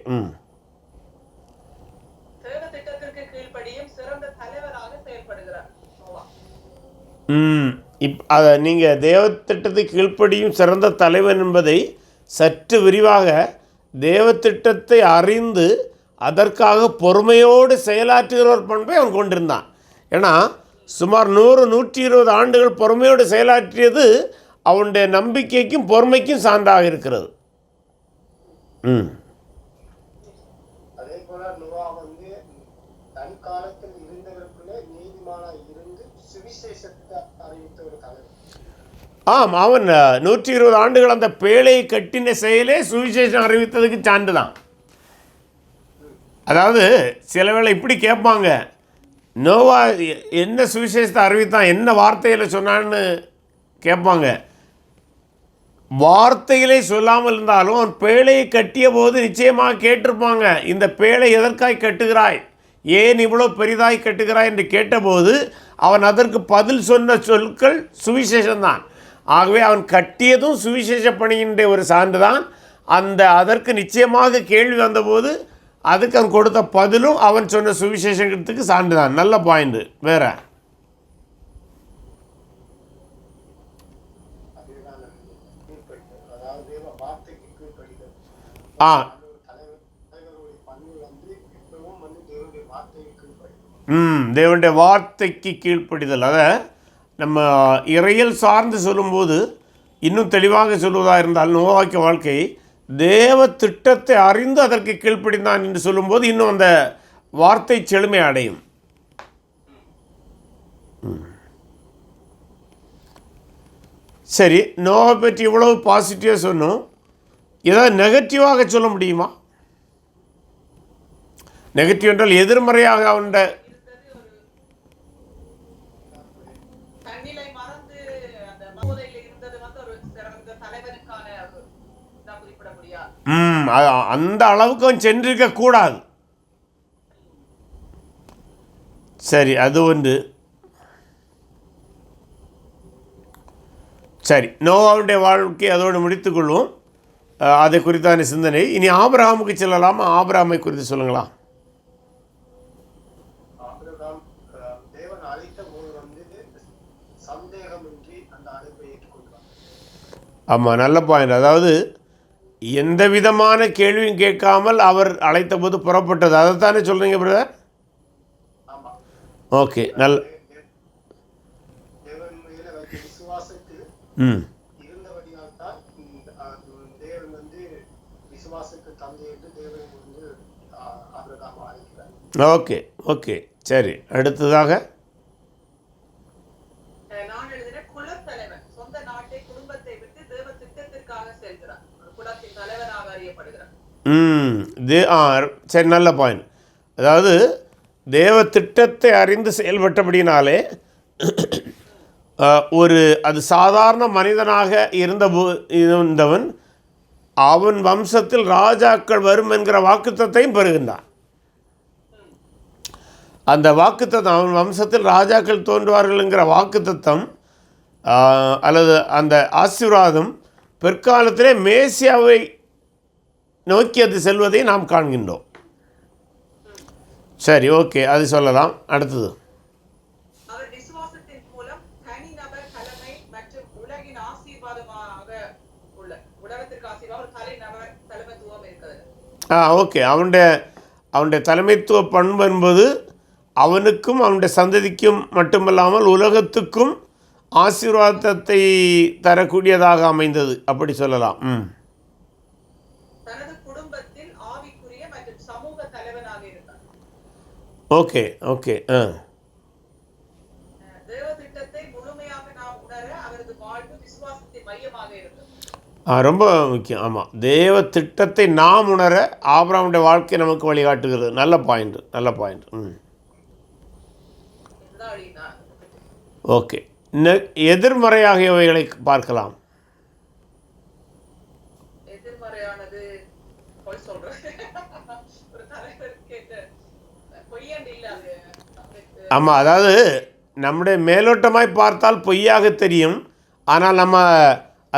Speaker 3: தேவ திட்டத்திற்கு கீழ்ப்படியும் சிறந்த தலைவராக செயல்படுகிறார் நோவா.
Speaker 1: அதை நீங்கள் தேவத்திட்டத்துக்கு கீழ்ப்படியும் சிறந்த தலைவன் என்பதை சற்று விரிவாக, தேவத்திட்டத்தை அறிந்து அதற்காக பொறுமையோடு செயலாற்றுகிற ஒரு பண்பை அவன் கொண்டிருந்தான். ஏன்னா சுமார் 100-120 ஆண்டுகள் பொறுமையோடு செயலாற்றியது அவனுடைய நம்பிக்கைக்கும் பொறுமைக்கும் சான்றாக இருக்கிறது.
Speaker 2: அதே போல நோவா தன் காலத்தில் இருந்தவருக்குள்ளே நீதிமானாய் இருந்து சுவிசேஷத்தை அறிவித்த ஒரு தலைவர்.
Speaker 1: ஆம், அவன் 120 ஆண்டுகள் அந்த பேழையை கட்டின செயலே சுவிசேஷம் அறிவித்ததுக்கு சான்று தான். அதாவது சில வேளை இப்படி கேட்பாங்க, நோவா என்ன சுவிசேஷத்தை அறிவித்தான், என்ன வார்த்தையில் சொன்னான்னு கேட்பாங்க. வார்த்தைகளே சொல்லாமல் இருந்தாலும் அவன் பேழையை கட்டிய போது நிச்சயமாக கேட்டிருப்பாங்க, இந்த பேழை எதற்காய் கட்டுகிறாய், ஏன் இவ்வளோ பெரிதாய் கட்டுகிறாய் என்று கேட்டபோது அவன் அதற்கு பதில் சொன்ன சொற்கள் சுவிசேஷம்தான். ஆகவே அவன் கட்டியதும் சுவிசேஷ பணியின்ற ஒரு சான்று தான். அதற்கு நிச்சயமாக கேள்வி வந்தபோது அதுக்கு அவன் கொடுத்த பதிலும் அவன் சொன்ன சுவிசேஷத்துக்கு சான்று தான். நல்ல பாயிண்ட். வேற தேவனுடைய வார்த்தைக்கு கீழ்ப்படிதல். அதை நம்ம இறையல் சார்ந்து சொல்லும்போது இன்னும் தெளிவாக சொல்வதாக இருந்தால், நோவாக்கிய வாழ்க்கை தேவ திட்டத்தை அறிந்து அதற்கு கீழ்ப்படிந்தான் என்று சொல்லும்போது இன்னும் அந்த வார்த்தை செழுமை அடையும். சரி, நோவை பற்றி இவ்வளவு பாசிட்டிவாக சொன்னோம். ஏதாவது நெகட்டிவாக சொல்ல முடியுமா? நெகட்டிவ் என்றால் எதிர்மறையாக அவனுடைய அந்த அளவுக்கு அவன் சென்றிருக்க கூடாது. சரி, அது ஒன்று. சரி, நோவாவுடைய வாழ்க்கை அதோடு முடித்துக்கொள்வோம். அதை குறித்தான சிந்தனை. இனி ஆபிரகாமுக்கு செல்லலாமா? ஆபிரகாமை குறித்து சொல்லுங்களா? ஆமாம், நல்ல பாயிண்ட். அதாவது எந்த விதமான கேள்வியும் கேட்காமல் அவர் அழைத்த போது புறப்பட்டது, அதைத்தானே சொல்கிறீங்க பிரதர்? ஓகே, நல்ல ஓகே ஓகே சரி. அடுத்ததாக சரி, நல்ல பாயிண்ட். அதாவது தேவ திட்டத்தை அறிந்து செயல்பட்டபடினாலே அது சாதாரண மனிதனாக இருந்தவன் அவன் வம்சத்தில் ராஜாக்கள் வரும் என்கிற வாக்குத்தத்தையும் பெறுகின்றான். அந்த வாக்குத்தத்தம், அவன் வம்சத்தில் ராஜாக்கள் தோன்றுவார்கள் என்கிற வாக்குத்தத்தம் அல்லது அந்த ஆசீர்வாதம் பிற்காலத்திலே மேசியாவை நோக்கி அது செல்வதை நாம் காண்கின்றோம். சரி, ஓகே, அது சொல்லலாம். அடுத்தது,
Speaker 3: அவர் விசுவாசத்தின் மூலம் தனிநபர் தலைமை மற்றும் உலகின் ஆசீர்வாதமாக உலகத்திற்கு ஆசீர்வாதம் தலைநபர் தலைமைத்துவம் இருக்கிறது.
Speaker 1: ஓகே. அவனுடைய தலைமைத்துவ பண்பு என்பது அவனுக்கும் அவனுடைய சந்ததிக்கும் மட்டுமல்லாமல் உலகத்துக்கும் ஆசீர்வாதத்தை தரக்கூடியதாக அமைந்தது, அப்படி சொல்லலாம்.
Speaker 3: தனது குடும்பத்தில் ஆவிக்குரிய மற்றும் சமூக தலைவனாக இருந்தார்.
Speaker 1: Okay, okay.
Speaker 3: தேவ திட்டத்தை முழுமையாக நாம் உணர அவரது வாழ்வு விசுவாசத்தின் மையமாக இருந்தது.
Speaker 1: ரொம்ப முக்கியம். ஆமாம், தேவ திட்டத்தை நாம் உணர ஆபிரகாமுடைய வாழ்க்கை நமக்கு வழிகாட்டுகிறது. நல்ல பாயிண்ட், நல்ல பாயிண்ட். ஓகே. எதிர்மறையாகியவைகளை பார்க்கலாம்.
Speaker 3: எதிர்மறையானது பொய் சொல்றது. ஒரு தலைவர் கேட்ட பொய்யண்டு இல்ல அது.
Speaker 1: ஆமாம், அதாவது நம்முடைய மேலோட்டமாய் பார்த்தால் பொய்யாக தெரியும். ஆனால் நம்ம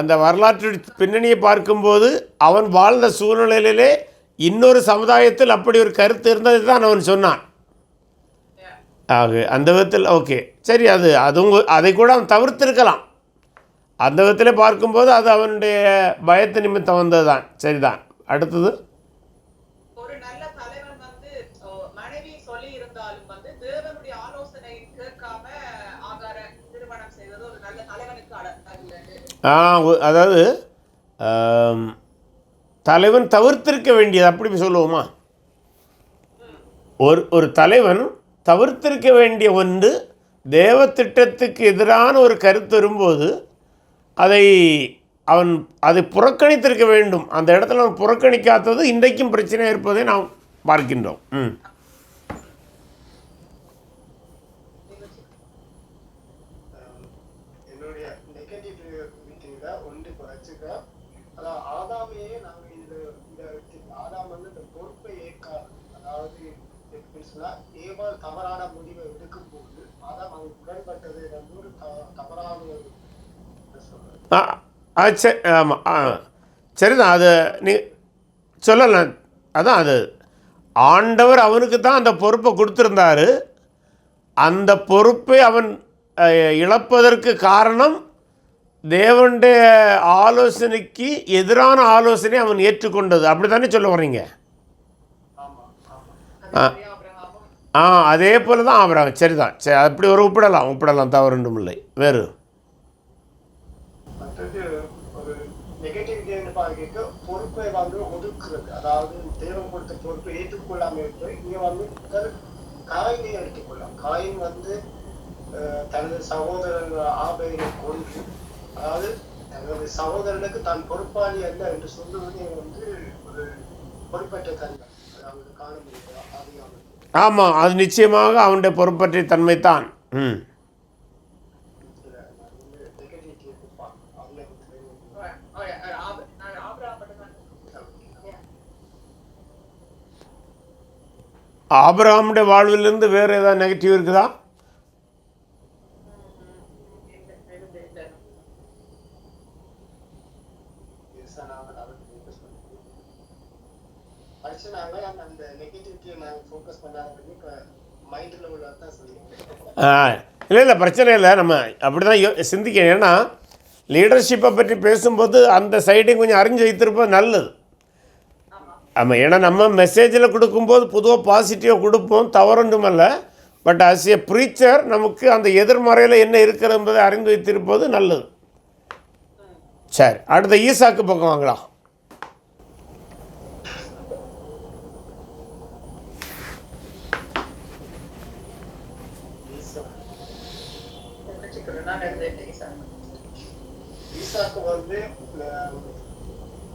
Speaker 1: அந்த வரலாற்று பின்னணியை பார்க்கும்போது அவன் வாழ்ந்த சூழ்நிலையிலே இன்னொரு சமுதாயத்தில் அப்படி ஒரு கருத்து இருந்தது தான் அவன் சொன்னான். அந்த விதத்தில் ஓகே, சரி, அதுவும் அதை கூட அவன் தவிர்த்திருக்கலாம். அந்த விதத்தில் பார்க்கும்போது அது அவனுடைய பயத்து நிமித்தம் வந்தது தான். சரிதான். அடுத்தது,
Speaker 3: ஒரு நல்ல தலைவன் வந்து மனைவி சொல்லி இருந்தாலும் வந்து தேவனுடைய ஆலோசனை கேட்காம ஆகார திருமணம் செய்வது ஒரு நல்ல தலைவனுக்கு அழகு.
Speaker 1: அதாவது தலைவன் தவிர்த்திருக்க வேண்டியது, அப்படி சொல்லுவோமா? ஒரு தலைவன் தவிர்த்திருக்க வேண்டிய ஒன்று தேவ திட்டத்துக்கு எதிரான ஒரு கருத்து வரும்போது அதை புறக்கணித்திருக்க வேண்டும். அந்த இடத்துல அவன் புறக்கணிக்காதது இன்றைக்கும் பிரச்சனை இருப்பதை நாம் பார்க்கின்றோம்.
Speaker 2: என்னுடைய நெகட்டிவிட்டியில ஒன்று குறைச்சிக்க, அதாவது ஆதாமையே நாங்கள் இந்த ஆதாம் வந்து இந்த பொறுப்பை ஏற்காது. அதாவது எப்படின்னு சொன்னா, ஏவாள் தவறான முடிவை எடுக்கும் போது ஆதாம் அவங்க உடன்பட்டது வந்து ஒரு தவறான ஒரு
Speaker 1: ஆமாம், சரிதான். அது நீ சொல்லலாம். அதான், அது ஆண்டவர் அவனுக்கு தான் அந்த பொறுப்பை கொடுத்துருந்தாரு. அந்த பொறுப்பை அவன் இழப்பதற்கு காரணம் தேவனுடைய ஆலோசனைக்கு எதிரான ஆலோசனை அவன் ஏற்றுக்கொண்டது. அப்படி தானே சொல்ல வர்றீங்க? அதே போல் தான் ஆபிரகாம். சரிதான், சரி, அப்படி ஒரு ஒப்பிடலாம், தவறுண்டும் இல்லை. வேறு
Speaker 2: பொறுப்பை வந்து ஒதுக்குறது, அதாவது தேவன் கொடுத்த பொறுப்பை ஏற்றுக்கொள்ளாம இருக்கு. இங்க வந்து காயினை எடுத்துக்கொள்ளலாம். காயின் வந்து தனது சகோதரன் ஆபேலை கொன்று, அதாவது தனது சகோதரனுக்கு தான் பொறுப்பாளி அல்ல என்று சொல்லுவது வந்து ஒரு பொறுப்பற்ற தன்மை, அதாவது காண முடியாது.
Speaker 1: ஆமாம், அது நிச்சயமாக அவனுடைய பொறுப்பற்ற தன்மை தான். ஆபிரகாமுடைய வாழ்விலிருந்து வேறு ஏதாவது நெகட்டிவ் இருக்குதா? இல்லை, பிரச்சனை இல்லை. நம்ம அப்படி தான் சிந்திக்க. ஏன்னா லீடர்ஷிப்பை பற்றி பேசும்போது அந்த சைடையும் கொஞ்சம் அறிஞ்சு வைத்திருப்பது நல்லது. ஆமாம், ஏன்னா நம்ம மெசேஜில் கொடுக்கும்போது பொதுவாக பாசிட்டிவாக கொடுப்போம், தவறொன்றும் இல்லை. பட் ஆஸ் ஏ ப்ரீச்சர் நமக்கு அந்த எதிர்மறையில் என்ன இருக்கிறது என்பதை அறிந்து வைத்திருப்பது நல்லது. சரி, அடுத்த ஈசாக்கு பக்கம் வாங்கலாம்.
Speaker 2: ஈசாக்கு வந்து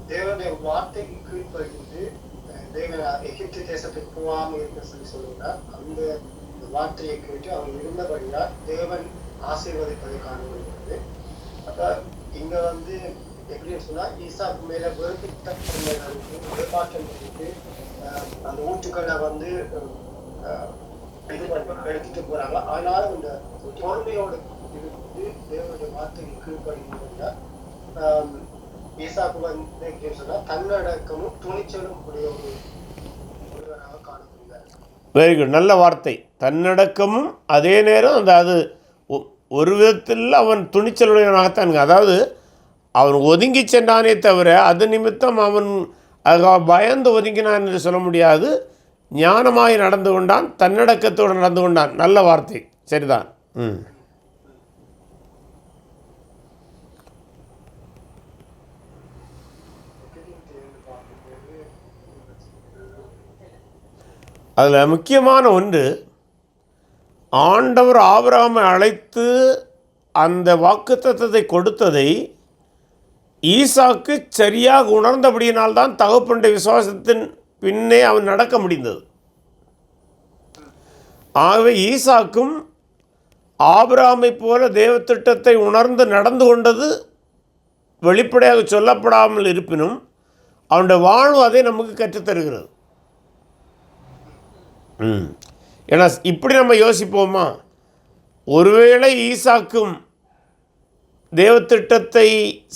Speaker 2: தேவனுடைய வார்த்தைக்கு கீழ்ப்படிந்து தேவன் எகிப்து தேசத்துக்கு போகாமல் இருக்க சொல்லுகிறார். அந்த வார்த்தையை கேட்டு அவர் இருந்தபடியா தேவன் ஆசீர்வதிப்பதை காண முடிகிறது. அப்ப இங்க வந்து எப்படின்னு சொன்னா, ஈசாக்கு மேல ஏமாற்றம் இருக்கு. அந்த ஊற்றுக்களை வந்து எடுத்துட்டு போறாங்க. ஆனாலும் இந்த பொறுமையோடு இருந்து தேவனுடைய வார்த்தைக்கு கீழ்ப்படிந்து ஈசாக்கு வந்து எப்படின்னு சொன்னா தன்னடக்கமும் துணிச்சலும் உடைய ஒருவராக காணப்படுகிறார்.
Speaker 1: வெரி குட், நல்ல வார்த்தை. தன்னடக்கமும் அதே நேரம் அது ஒரு விதத்தில் அவன் துணிச்சலுடையவனாகத்தான். அதாவது அவன் ஒதுங்கி சென்றானே தவிர அது நிமித்தம் அவன் பயந்து ஒதுங்கினான் என்று சொல்ல முடியாது. ஞானமாய் நடந்து கொண்டான், தன்னடக்கத்தோடு நடந்து கொண்டான். நல்ல வார்த்தை, சரிதான். அதில் முக்கியமான ஒன்று, ஆண்டவர் ஆபிரகாமை அழைத்து அந்த வாக்குத்தத்தத்தை கொடுத்ததை ஈசாக்கு சரியாக உணர்ந்தபடியினால்தான் தகப்பனுடைய விசுவாசத்தின் பின்னே அவன் நடக்க முடிந்தது. ஆகவே ஈசாக்கும் ஆபிரகாமை போல தேவத்திட்டத்தை உணர்ந்து நடந்து கொண்டது வெளிப்படையாக சொல்லப்படாமல் இருப்பினும் அவனுடைய வாழ்வு அதை நமக்கு கற்றுத்தருகிறது. ஏன்னா இப்படி நம்ம யோசிப்போமா, ஒருவேளை ஈசாக்கும் தேவத்திட்டத்தை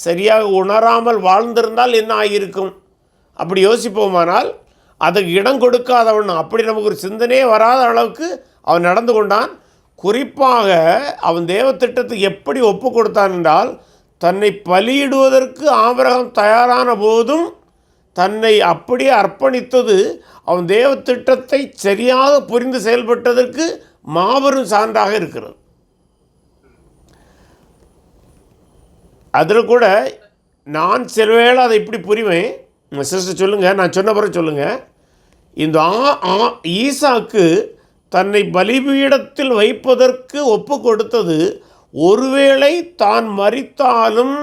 Speaker 1: சரியாக உணராமல் வாழ்ந்திருந்தால் என்ன ஆகியிருக்கும் அப்படி யோசிப்போமானால் அதுக்கு இடம் கொடுக்காதவன், அப்படி நமக்கு ஒரு சிந்தனையே வராத அளவுக்கு அவன் நடந்து கொண்டான். குறிப்பாக அவன் தேவத்திட்டத்துக்கு எப்படி ஒப்பு கொடுத்தான் என்றால், தன்னை பலியிடுவதற்கு ஆபிரகாம் தயாரான போதும் தன்னை அப்படியே அர்ப்பணித்தது அவன் தேவத்திட்டத்தை சரியாக புரிந்து செயல்பட்டதற்கு மாபெரும் சான்றாக இருக்கிறது. அதில் கூட நான் சில வேளை அதை இப்படி புரிவேன். சிஸ்டர் சொல்லுங்கள், நான் சொன்ன பிறகு சொல்லுங்கள். இந்த ஈசாக்கு தன்னை பலிபீடத்தில் வைப்பதற்கு ஒப்பு கொடுத்தது ஒருவேளை தான் மரித்தாலும்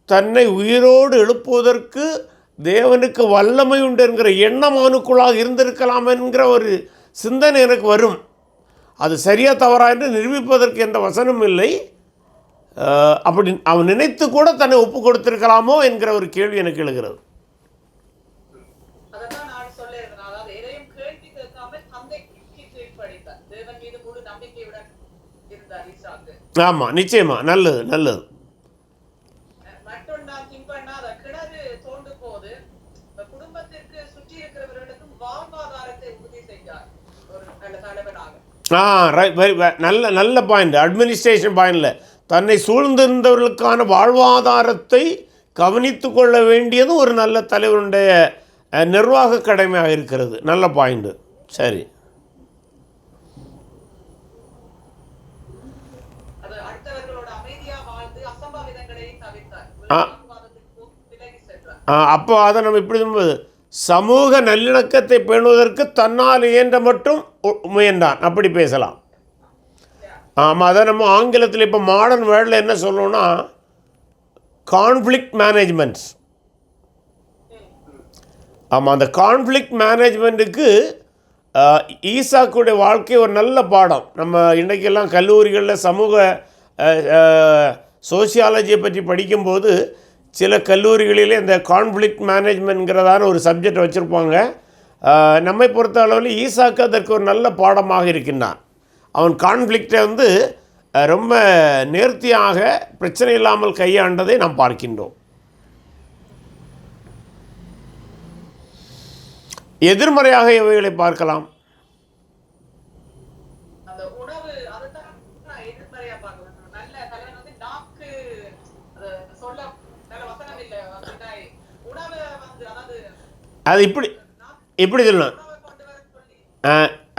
Speaker 1: தன்னை உயிரோடு எழுப்புவதற்கு தேவனுக்கு வல்லமை உண்டு என்கிற எண்ணம் அவனுக்குள்ளாக இருந்திருக்கலாம் என்கிற ஒரு சிந்தனை எனக்கு வரும். அது சரியா தவறா என்று நிரூபிப்பதற்கு எந்த வசனம் இல்லை. அப்படி அவன் நினைத்து கூட தன்னை ஒப்பு கொடுத்திருக்கலாமோ என்கிற ஒரு கேள்வி எனக்கு எழுகிறது. ஆமாம், நிச்சயமா, நல்லது நல்லது. நல்ல நல்ல பாயிண்ட், அட்மினிஸ்ட்ரேஷன் பாயிண்டில் தன்னை சூழ்ந்திருந்தவர்களுக்கான வாழ்வாதாரத்தை கவனித்து கொள்ள வேண்டியது ஒரு நல்ல தலைவருடைய நிர்வாக கடமையாக இருக்கிறது. நல்ல பாயிண்ட், சரி. அப்போ அதை நம்ம இப்படி சமூக நல்லிணக்கத்தை பேணுவதற்கு தன்னால் இயன்ற மட்டும் முயன்றான், அப்படி பேசலாம். ஆமாம், அதை நம்ம ஆங்கிலத்தில் இப்போ மாடர்ன் வேர்ல்டில் என்ன சொல்லணும்னா கான்ஃப்ளிக்ட் மேனேஜ்மெண்ட்ஸ். ஆமாம், அந்த கான்ஃப்ளிக்ட் மேனேஜ்மெண்ட்டுக்கு ஈசாக்குடைய வாழ்க்கை ஒரு நல்ல பாடம். நம்ம இன்றைக்கெல்லாம் கல்லூரிகளில் சமூக சோசியாலஜியை பற்றி படிக்கும்போது சில கல்லூரிகளிலே இந்த கான்ஃப்ளிக்ட் மேனேஜ்மெண்ட்ங்கிறதான ஒரு சப்ஜெக்ட் வச்சுருப்பாங்க. நம்மை பொறுத்த அளவில் ஈசாக்கு அதற்கு ஒரு நல்ல பாடமாக இருக்கின்றான். அவன் கான்ஃப்ளிக்டை ரொம்ப நேர்த்தியாக பிரச்சனை இல்லாமல் கையாண்டதை நாம் பார்க்கின்றோம். எதிர்மறையாக இவைகளை பார்க்கலாம். அது இப்படி சொல்லணும்,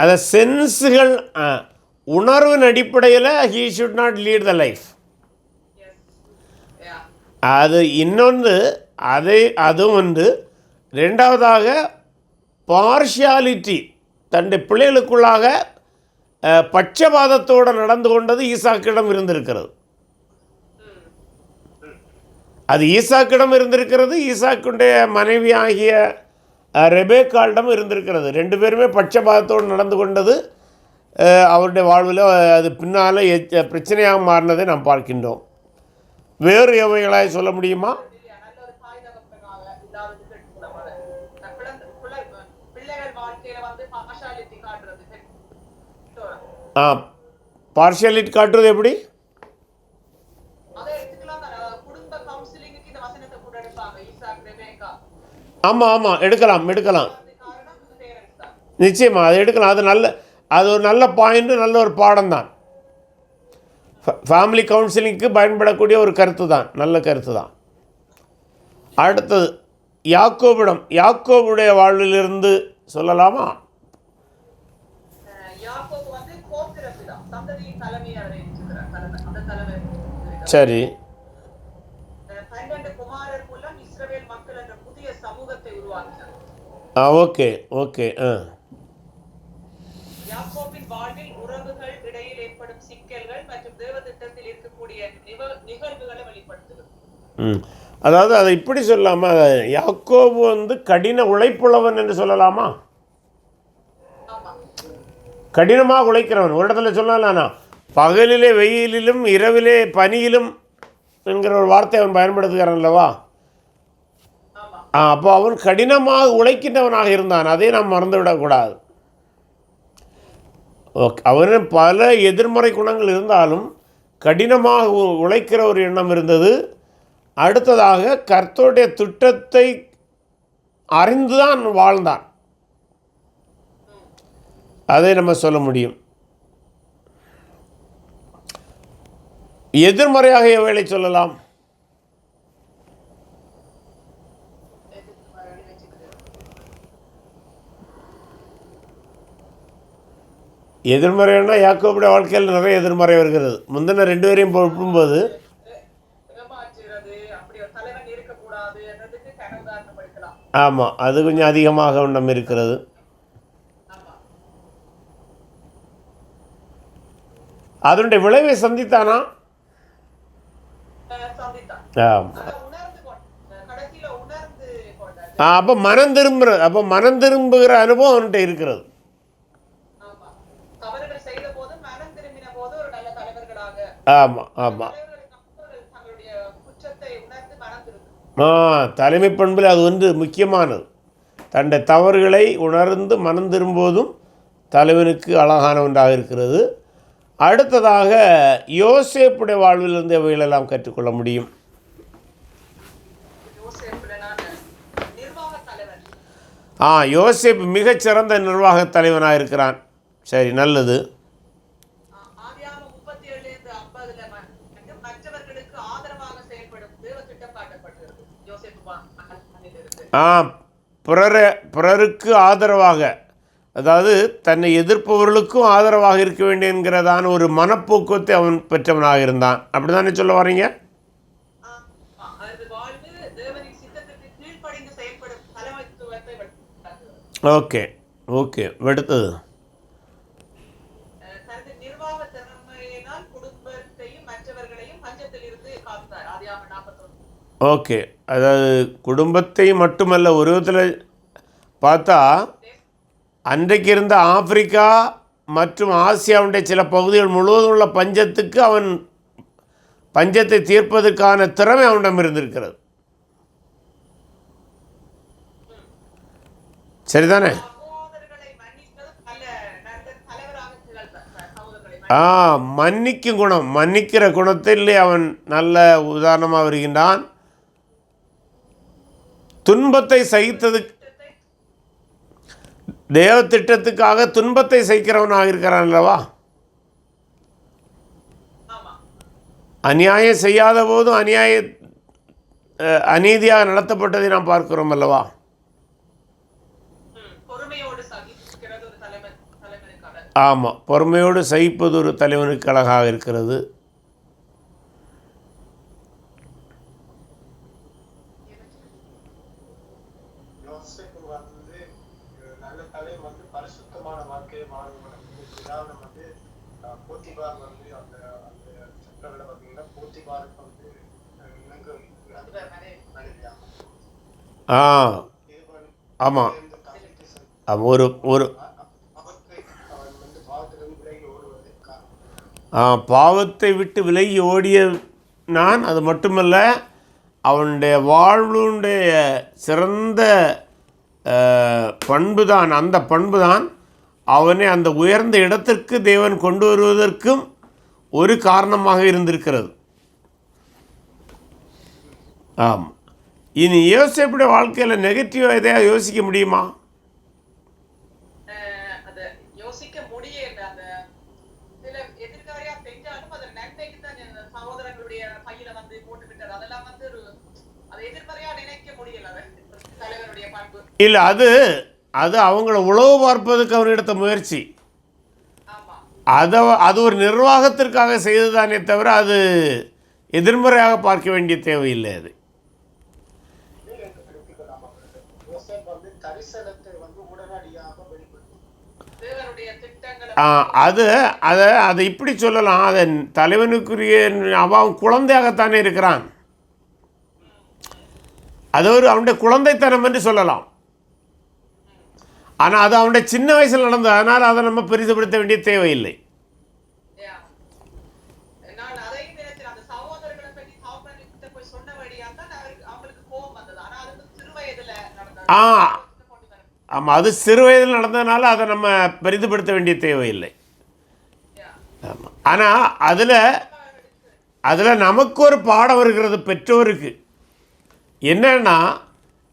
Speaker 1: அதை சென்ஸுகள் உணர்வின் அடிப்படையில் he should not lead the life. அது இன்னொன்று, அதுவும் ரெண்டாவதாக பார்ஷியாலிட்டி, தன்னுடைய பிள்ளைகளுக்குள்ளாக பட்சபாதத்தோடு நடந்து கொண்டது ஈசாக்கிடம் இருந்திருக்கிறது. அது ஈசாக்கிடம் இருந்திருக்கிறது, ஈசாக்குடைய மனைவி ஆகிய ரெபேக்காளிடம் இருந்திருக்கிறது. ரெண்டு பேருமே பட்சபாதத்தோடு நடந்து கொண்டது அவருடைய வாழ்வில் அது பின்னால் பிரச்சனையாக மாறினதை நாம் பார்க்கின்றோம். வேறு எவைகளாக சொல்ல முடியுமா? பார்ஷியாலிட்டி காட்டுறது எப்படி? ஆமாம் ஆமாம், எடுக்கலாம் எடுக்கலாம்,
Speaker 3: அது காரணம் பேரண்ட்ஸ் தான்.
Speaker 1: நிச்சயமாக அது எடுக்கலாம். அது ஒரு நல்ல பாயிண்ட்டு, நல்ல ஒரு பாடம் தான். ஃபேமிலி கவுன்சிலிங்க்கு பயன்படக்கூடிய ஒரு கருத்து தான், நல்ல கருத்து தான். அடுத்தது யாக்கோபுடைய வாழ்விலிருந்து சொல்லலாமா?
Speaker 3: யாக்கோபு வந்து கோத்திரப்பிதா, சந்ததியின் தலைமையாளரை இருக்கிறார். அந்த தலைமை இருக்கிறார்.
Speaker 1: சரி.
Speaker 3: 12 குமாரர் மூலம் இஸ்ரவேல் மக்கள் என்ற புதிய சமூகத்தை உருவாக்கினார்.
Speaker 1: Okay okay.
Speaker 3: யாக்கோபின் வாழ்வில் உறவுகள் இடையில் ஏற்படும் சிக்கல்கள் மற்றும் தேவதிட்டத்தில் இருக்கக்கூடிய நிகழ்வுகளை வெளிப்படுத்துகிறது.
Speaker 1: அதாவது அதை இப்படி சொல்லாமா, யாக்கோபு வந்து கடின உழைப்புள்ளவன் என்று சொல்லலாமா?
Speaker 3: ஆமா,
Speaker 1: கடினமாக உழைக்கிறவன். ஒரு இடத்துல சொல்லலாம்னா பகலிலே வெயிலிலும் இரவிலே பனியிலும் என்கிற ஒரு வார்த்தை அவன் பயன்படுத்துகிறான் அல்லவா?
Speaker 3: ஆமா.
Speaker 1: அப்போ அவன் கடினமாக உழைக்கின்றவனாக இருந்தான், அதை நாம் மறந்துவிடக்கூடாது. ஓகே, அவனின் பல எதிர்மறை குணங்கள் இருந்தாலும் கடினமாக உழைக்கிற ஒரு எண்ணம் இருந்தது. அடுத்ததாக கர்த்தருடைய திட்டத்தை அறிந்துதான் வாழ்ந்தான், அதை நம்ம சொல்ல முடியும். எதிர்மறையாக எவைகளை சொல்லலாம்? எதிர்மறைன்னா யாக்கோபுடைய வாழ்க்கையில் நிறைய எதிர்மறை வருகிறது. முந்தின 2 பேரையும் ஒப்பும்போது
Speaker 3: அப்படி ஒரு தலைவன் இருக்கக்கூடாது என்றதுக்கு கனவுதாரணப்படுத்தலாம்.
Speaker 1: ஆமாம், அது கொஞ்சம் அதிகமாக ஒன்றும் இருக்கிறது. அதனுடைய விளைவை சந்தித்தானா? அப்போ மனம் திரும்புகிற அனுபவம் அவன்கிட்ட இருக்கிறது. ஆமாம் ஆமாம், தலைமை பண்பில் அது ஒன்று முக்கியமானது. தன்னுடைய தவறுகளை உணர்ந்து மனம் திரும்புவதும் தலைவனுக்கு அழகான ஒன்றாக இருக்கிறது. அடுத்ததாக யோசேப்புடைய வாழ்விலிருந்து எவைகளெல்லாம் கற்றுக்கொள்ள முடியும்? யோசேப்பு மிகச்சிறந்த நிர்வாக தலைவனாக இருக்கிறான். சரி, நல்லது. பிறருக்கு ஆதரவாக, அதாவது தன்னை எதிர்ப்பவர்களுக்கும் ஆதரவாக இருக்க வேண்டும் என்கிறதான ஒரு மனப்போக்குவத்தை அவன் பெற்றவனாக இருந்தான். அப்படி தானே சொல்ல வரீங்க? Okay okay. அடுத்தது ஓகே, அதாவது குடும்பத்தை மட்டுமல்ல, ஒரு விதத்தில் பார்த்தா அன்றைக்கு இருந்த ஆப்பிரிக்கா மற்றும் ஆசியாவுடைய சில பகுதிகள் முழுவதும் உள்ள பஞ்சத்துக்கு அவன் பஞ்சத்தை தீர்ப்பதற்கான திறமை அவனிடம் இருந்திருக்கிறது. சரிதானே? மன்னிக்கும் குணம், மன்னிக்கிற குணத்தில் அவன் நல்ல உதாரணமாக வருகின்றான். துன்பத்தை சகித்ததுக்கு, தேவ திட்டத்துக்காக துன்பத்தை சகிக்கிறவனாக இருக்கிறான் அல்லவா? அநியாயம் செய்யாத போதும் அநீதியாக நடத்தப்பட்டதை நாம் பார்க்கிறோம் அல்லவா? ஆமாம், பொறுமையோடு சகிப்பது ஒரு தலைவனுக்கு அழகாக இருக்கிறது. ஆமாம், ஒரு பாவத்தை விட்டு விலகி ஓடிய நான், அது மட்டுமல்ல அவனுடைய வாழ்வுடைய சிறந்த பண்புதான், அந்த பண்புதான் அவனை அந்த உயர்ந்த இடத்திற்கு தேவன் கொண்டு வருவதற்கும் ஒரு காரணமாக இருந்திருக்கிறது. ஆமாம், இனி யோசேப்புடைய வாழ்க்கையில் நெகட்டிவாக எதையாவது யோசிக்க முடியுமா?
Speaker 3: அத யோசிக்க முடியல. அந்த சில எதிர்காரியா செஞ்சாலும் அது நன்மைக்கு தான் சகோதரர்களுடைய பையில வந்து போட்டு விட்டது. அதெல்லாம் வந்து ஒரு அதை எதிர்மறையா நினைக்க முடியல. அது தலைவருடைய பண்பு
Speaker 1: இல்லை, அது அவங்கள உளவு பார்ப்பதுக்கு அவர் எடுத்த முயற்சி. அது ஒரு நிர்வாகத்திற்காக செய்ததானே தவிர அது எதிர்மறையாக பார்க்க வேண்டிய தேவையில்லை. அது அதை இப்படி சொல்லலாம். அதை தலைவனுக்குரிய அவன் குழந்தையாகத்தானே இருக்கிறான். அது ஒரு அவனுடைய குழந்தைத்தனம் என்று சொல்லலாம். ஆனால் அது அவனுடைய சின்ன வயசில் நடந்தது. அதனால் அதை நம்ம பெரிதுபடுத்த வேண்டிய தேவையில்லை. ஆமாம், அது சிறு வயதில் நடந்ததுனால அதை நம்ம பெரிதுபடுத்த வேண்டிய தேவையில்லை. ஆமாம். ஆனால் அதில் நமக்கு ஒரு பாடம் இருக்கிறது பெற்றோருக்கு. என்னன்னா,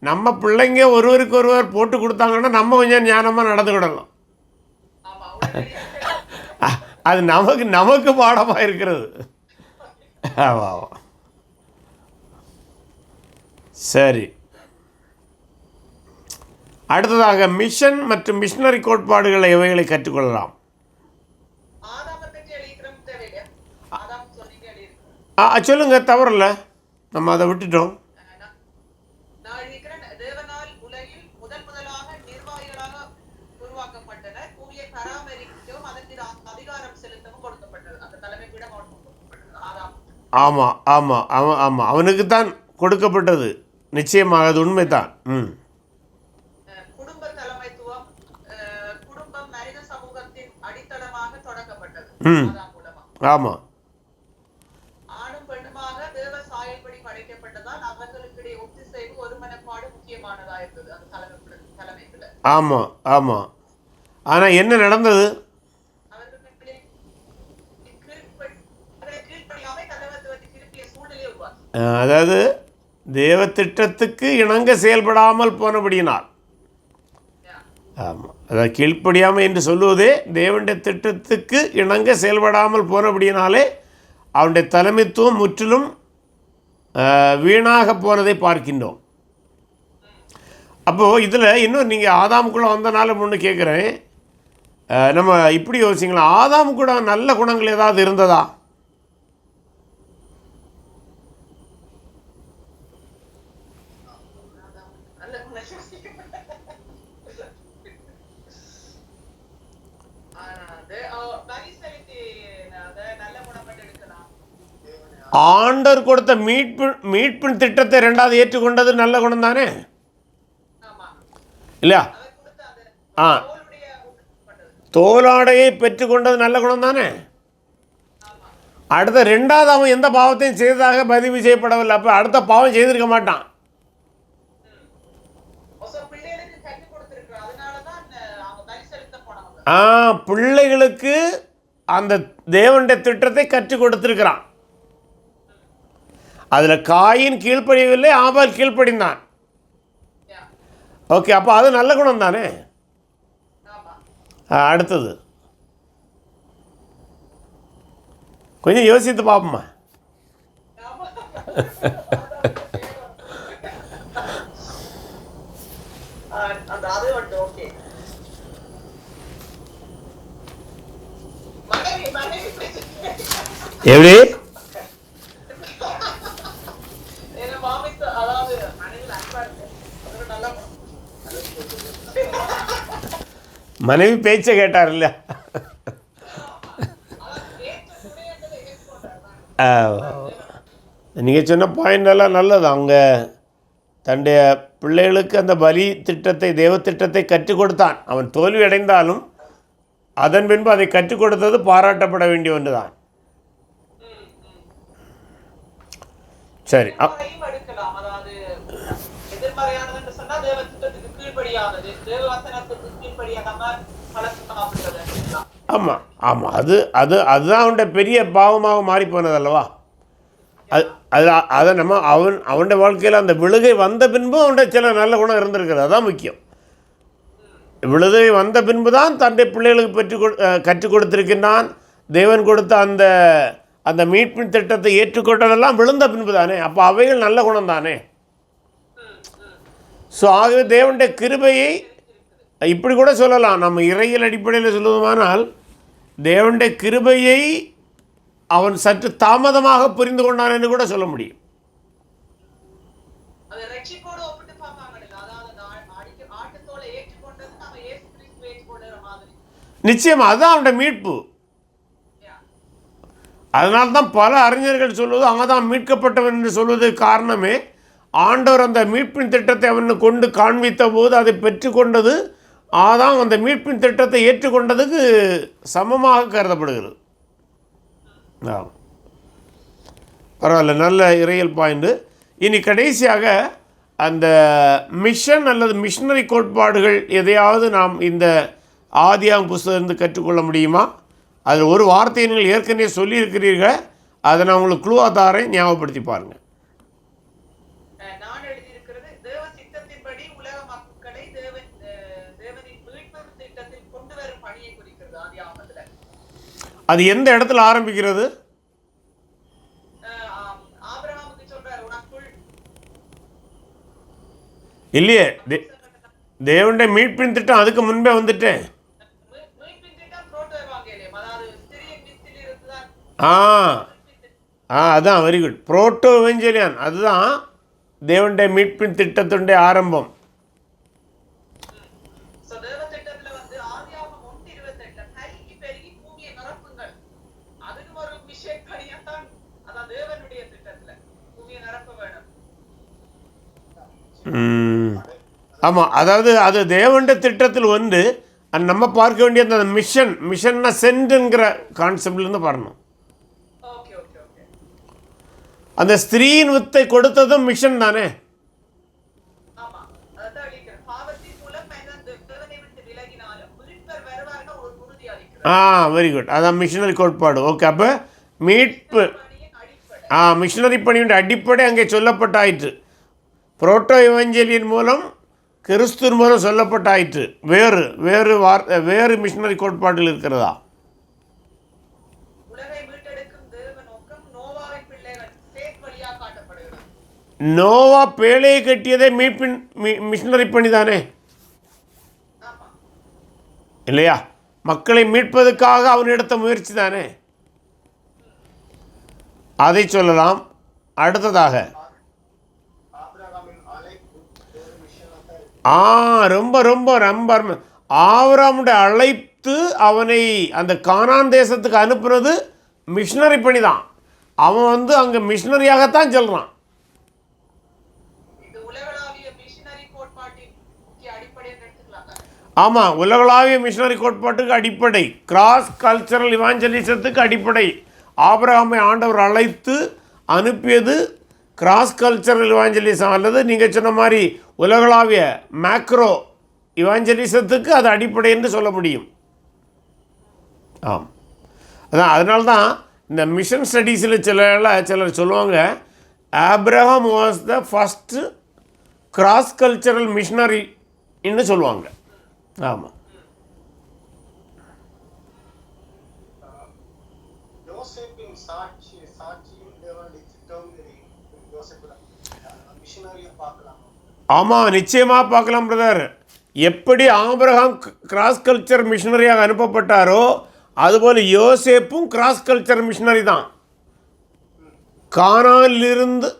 Speaker 1: நம்ம பிள்ளைங்க ஒருவருக்கு ஒருவர் போட்டு கொடுத்தாங்கன்னா நம்ம கொஞ்சம் ஞானமாக நடந்துக்கிடலாம். அது நமக்கு பாடமாக இருக்கிறது. ஆமாம். சரி, அடுத்ததாக மிஷன் மற்றும் மிஷனரி கோட்பாடுகளை எவைகளை கற்றுக்கொள்ளலாம்? சொல்லுங்க, தவறில்ல, நம்ம அதை விட்டுட்டோம். ஆமாம் ஆமாம் ஆமாம் ஆமாம் அவனுக்கு தான் கொடுக்கப்பட்டது. நிச்சயமாக அது உண்மைதான். ஆமாம். ஆமாம் ஆமாம். ஆனால் என்ன நடந்தது? அதாவது தேவ திட்டத்துக்கு இணங்க செயல்படாமல் போனபடியினால். ஆமாம், அதாவது கீழ்ப்படியாமல் என்று சொல்லுவதே தேவனுடைய திட்டத்துக்கு இணங்க செயல்படாமல் போனபடியினாலே அவனுடைய தலைமைத்துவம் முற்றிலும் வீணாக போனதை பார்க்கின்றோம். அப்போது இதில் இன்னும் நீங்கள் ஆதாமுக்குள்ளே வந்தனால ஒன்று கேட்குறேன். நம்ம இப்படி யோசிங்களா, ஆதாமுக்குள்ள நல்ல குணங்கள் ஏதாவது இருந்ததா? ஆண்டவர் கொடுத்த மீட்பின் திட்டத்தை ரெண்டாவது ஏற்றுக்கொண்டது நல்ல குணம் தானே, இல்லையா? தோலாடையை பெற்றுக்கொண்டது நல்ல குணம் தானே. அடுத்த ரெண்டாவது அவன் எந்த பாவத்தையும் செய்ததாக பதிவு செய்யப்படவில்லை. அப்போ அடுத்த பாவம் செய்திருக்க மாட்டான். பிள்ளைகளுக்கு அந்த தேவனுடைய திட்டத்தை கற்றுக் கொடுத்திருக்கிறான். அதில் காயின் கீழ்ப்படியவில்லை, ஆபால் கீழ்ப்படிந்தான். ஓகே, அப்போ அது நல்ல குணம் தானே. அடுத்தது கொஞ்சம் யோசித்து பார்ப்போமா. எப்படி மனைவி பேச்சை கேட்டார் இல்லையா? நீங்கள் சொன்ன பாயிண்ட் எல்லாம் நல்லது. அவங்க தன்னுடைய பிள்ளைகளுக்கு அந்த பலி திட்டத்தை, தேவ திட்டத்தை கற்றுக் கொடுத்தான். அவன் தோல்வி அடைந்தாலும் அதன் பின்பு அதை கற்றுக் கொடுத்தது பாராட்டப்பட வேண்டிய ஒன்று தான். சரி, ஆமாம் ஆமாம், அதுதான் அவனுடைய பெரிய பாவமாக மாறி போனது அல்லவா. அது அது அதை நம்ம அவனுடைய வாழ்க்கையில் அந்த விழுகை வந்த பின்பு அவனுடைய சில நல்ல குணம் இருந்திருக்கிறது. அதான் முக்கியம். விழுகை வந்த பின்பு தான் தன்னுடைய பிள்ளைகளுக்கு கற்றுக் கொடுத்திருக்கின்றான். தேவன் கொடுத்த அந்த அந்த மீட்பின் திட்டத்தை ஏற்றுக்கொண்டதெல்லாம் விழுந்த பின்பு தானே. அப்போ அவைகள் நல்ல குணம் தானே. ஸோ ஆகவே தேவனுடைய கிருபையை இப்படி கூட சொல்லலாம். நம்ம இறையியல் அடிப்படையில் சொல்லுவோமானால் தேவனுடைய கிருபையை அவன் சற்று தாமதமாக புரிந்து கொண்டான் என்று கூட சொல்ல முடியும். நிச்சயமா அதுதான் அவனுடைய மீட்பு. அதனால்தான் பல அறிஞர்கள் சொல்வது அங்கே தான் மீட்கப்பட்டவன் என்று சொல்வதற்கு காரணமே ஆண்டவர் அந்த மீட்பின் திட்டத்தை அவனை கொண்டு காண்பித்த போது அதை பெற்றுக்கொண்டது அதான் அந்த மீட்பின் திட்டத்தை ஏற்றுக்கொண்டதுக்கு சமமாக கருதப்படுகிறது. பரவாயில்ல, நல்ல இறையல் பாயிண்ட். இனி கடைசியாக அந்த மிஷன் அல்லது மிஷனரி கோட்பாடுகள் எதையாவது நாம் இந்த ஆதியாகம புஸ்தகத்திலிருந்து கற்றுக்கொள்ள முடியுமா? அதில் ஒரு வார்த்தையை நீங்கள் ஏற்கனவே சொல்லியிருக்கிறீர்கள். அதை நான் உங்களுக்கு க்ளூவாக தாரேன், ஞாபகப்படுத்தி பாருங்கள். அது எந்த இடத்துல ஆரம்பிக்கிறது? இல்லையே, தேவனுடைய மீட்பின் திட்டம் அதுக்கு முன்பே வந்துட்டேன். அதான் வெரி குட். புரோட்டோ எவஞ்சலியன் அதுதான் தேவனுடைய மீட்பின் திட்டத்துடைய ஆரம்பம். ஆமாம், அதாவது அது தேவனுடைய திட்டத்தில் வந்து நம்ம பார்க்க வேண்டிய அந்த மிஷன்னா சென்ட்ங்கிற கான்செப்ட்லேருந்து பாருணும். அந்த ஸ்திரீயின் வித்தை கொடுத்ததும் மிஷன் தானே. Very good. அதான் மிஷனரி கோட்பாடு. ஓகே, அப்போ மீட்பு மிஷனரி பணியுடைய அடிப்படை அங்கே சொல்லப்பட்டாயிற்று. புரோட்டோ எவஞ்சலியின் மூலம் கிறிஸ்துவின் மூலம் சொல்லப்பட்டாயிற்று. வேறு மிஷனரி கோட்பாட்டில் இருக்கிறதா? நோவா பேழையை கட்டியதே மீட்பின் மிஷனரி பணி தானே, இல்லையா? மக்களை மீட்பதற்காக அவன் எடுத்த முயற்சி தானே, அதை சொல்லலாம். அடுத்ததாக ரொம்ப ரொம்ப ரொம்ப ஆபிரகாமுடைய அழைத்து அவனை அந்த கானான் தேசத்துக்கு அனுப்புனது மிஷனரி பணி தான். அவன் வந்து அங்கே மிஷனரியாகத்தான் சொல்கிறான். ஆமாம், உலகளாவிய மிஷனரி கோட்பாட்டுக்கு அடிப்படை, கிராஸ் கல்ச்சரல் இவாஞ்சலிசத்துக்கு அடிப்படை. ஆபிரகாமை ஆண்டவர் அழைத்து அனுப்பியது கிராஸ் கல்ச்சரல் இவாஞ்சலிசம் அல்லது நீங்கள் சொன்ன மாதிரி உலகளாவிய மேக்ரோ இவாஞ்சலிசத்துக்கு அது அடிப்படை என்று சொல்ல முடியும். அதனால்தான் இந்த மிஷன் ஸ்டடீஸில் சிலர் சொல்லுவாங்க Abraham was the first cross cultural missionary என்று சொல்லுவாங்க. ஆமாம், ஆமாம், நிச்சயமாக பார்க்கலாம் பிரதர். எப்படி ஆபிரகாம் கிராஸ் கல்ச்சர் மிஷனரியாக அனுப்பப்பட்டாரோ அதுபோல் யோசேப்பும் கிராஸ் கல்ச்சர் மிஷனரி தான். கானானிலிருந்து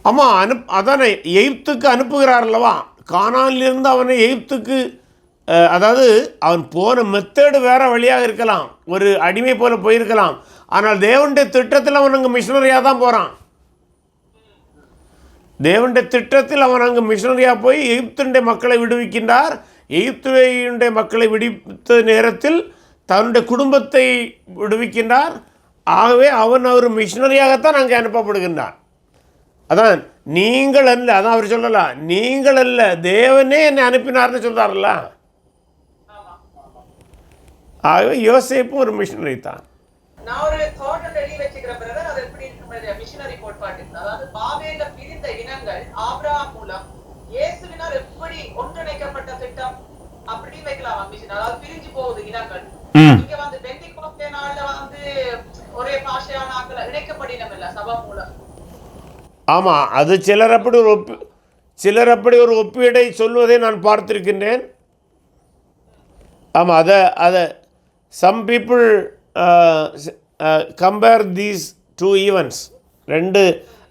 Speaker 1: ஆமாம், அதானே எகிப்துக்கு அனுப்புகிறார் அல்லவா? கானானிலிருந்து அவனை எகிப்துக்கு, அதாவது அவன் போன மெத்தேடு வேறு வழியாக இருக்கலாம், ஒரு அடிமை போல போயிருக்கலாம். ஆனால் தேவனுடைய திட்டத்தில் அவன் அங்கே மிஷனரியாக தான் போகிறான். தேவனுடைய திட்டத்தில் அவன் அங்கே மிஷனரியாக போய் எகிப்துடைய மக்களை விடுவிக்கின்றார். எகிப்துடைய மக்களை விடுவித்த நேரத்தில் தன்னுடைய குடும்பத்தை விடுவிக்கின்றார். ஆகவே அவன் ஒரு மிஷனரியாகத்தான் அங்கே அனுப்பப்படுகின்றான். அதான் நீங்கள் அல்ல, அதான் அவர் சொல்லலாம், நீங்கள் அல்ல, தேவனே என்னை அனுப்பினார்னு சொல்கிறார்ல.
Speaker 3: ஆமா.
Speaker 1: ஆகவே யோசேப்பும் ஒரு மிஷினரி தான்.
Speaker 3: நான் ஒரு தோட்டம் எழுதி வச்சுக்கிற பிறகு அது எப்படி இருக்கிற மிஷினரி கோட்பாட்டு, அதாவது பாபேல பிரிந்த இனங்கள் ஆபிரகாம் மூலம் இயேசுவினால் எப்படி ஒன்றிணைக்கப்பட்ட திட்டம் அப்படி வைக்கலாமா மிஷின், அதாவது பிரிஞ்சு போகுது இனங்கள். இங்க வந்து பெந்திகோஸ்தே நாள்ல வந்து ஒரே பாஷையான ஆட்கள் இணைக்கப்படினம் இல்ல சபை மூலம்.
Speaker 1: ஆமாம், அது சிலர் அப்படி ஒரு ஒப்பீடை சொல்வதை நான் பார்த்திருக்கின்றேன். ஆமாம், அதை some people compare these two events,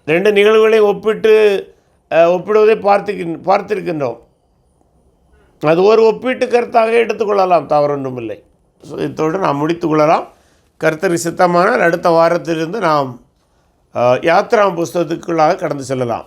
Speaker 1: ரெண்டு நிகழ்வுகளை ஒப்பிடுவதை பார்த்திருக்கின்றோம். அது ஒரு ஒப்பீட்டு கருத்தாக எடுத்துக்கொள்ளலாம், தவறொன்றும் இல்லை. ஸோ இத்தோடு நாம் முடித்துக்கொள்ளலாம். கர்த்தருக்கு சித்தமானால் அடுத்த வாரத்திலிருந்து நாம் யாத்ரா புஸ்தகத்துக்குள்ளாக கடந்து செல்லலாம்.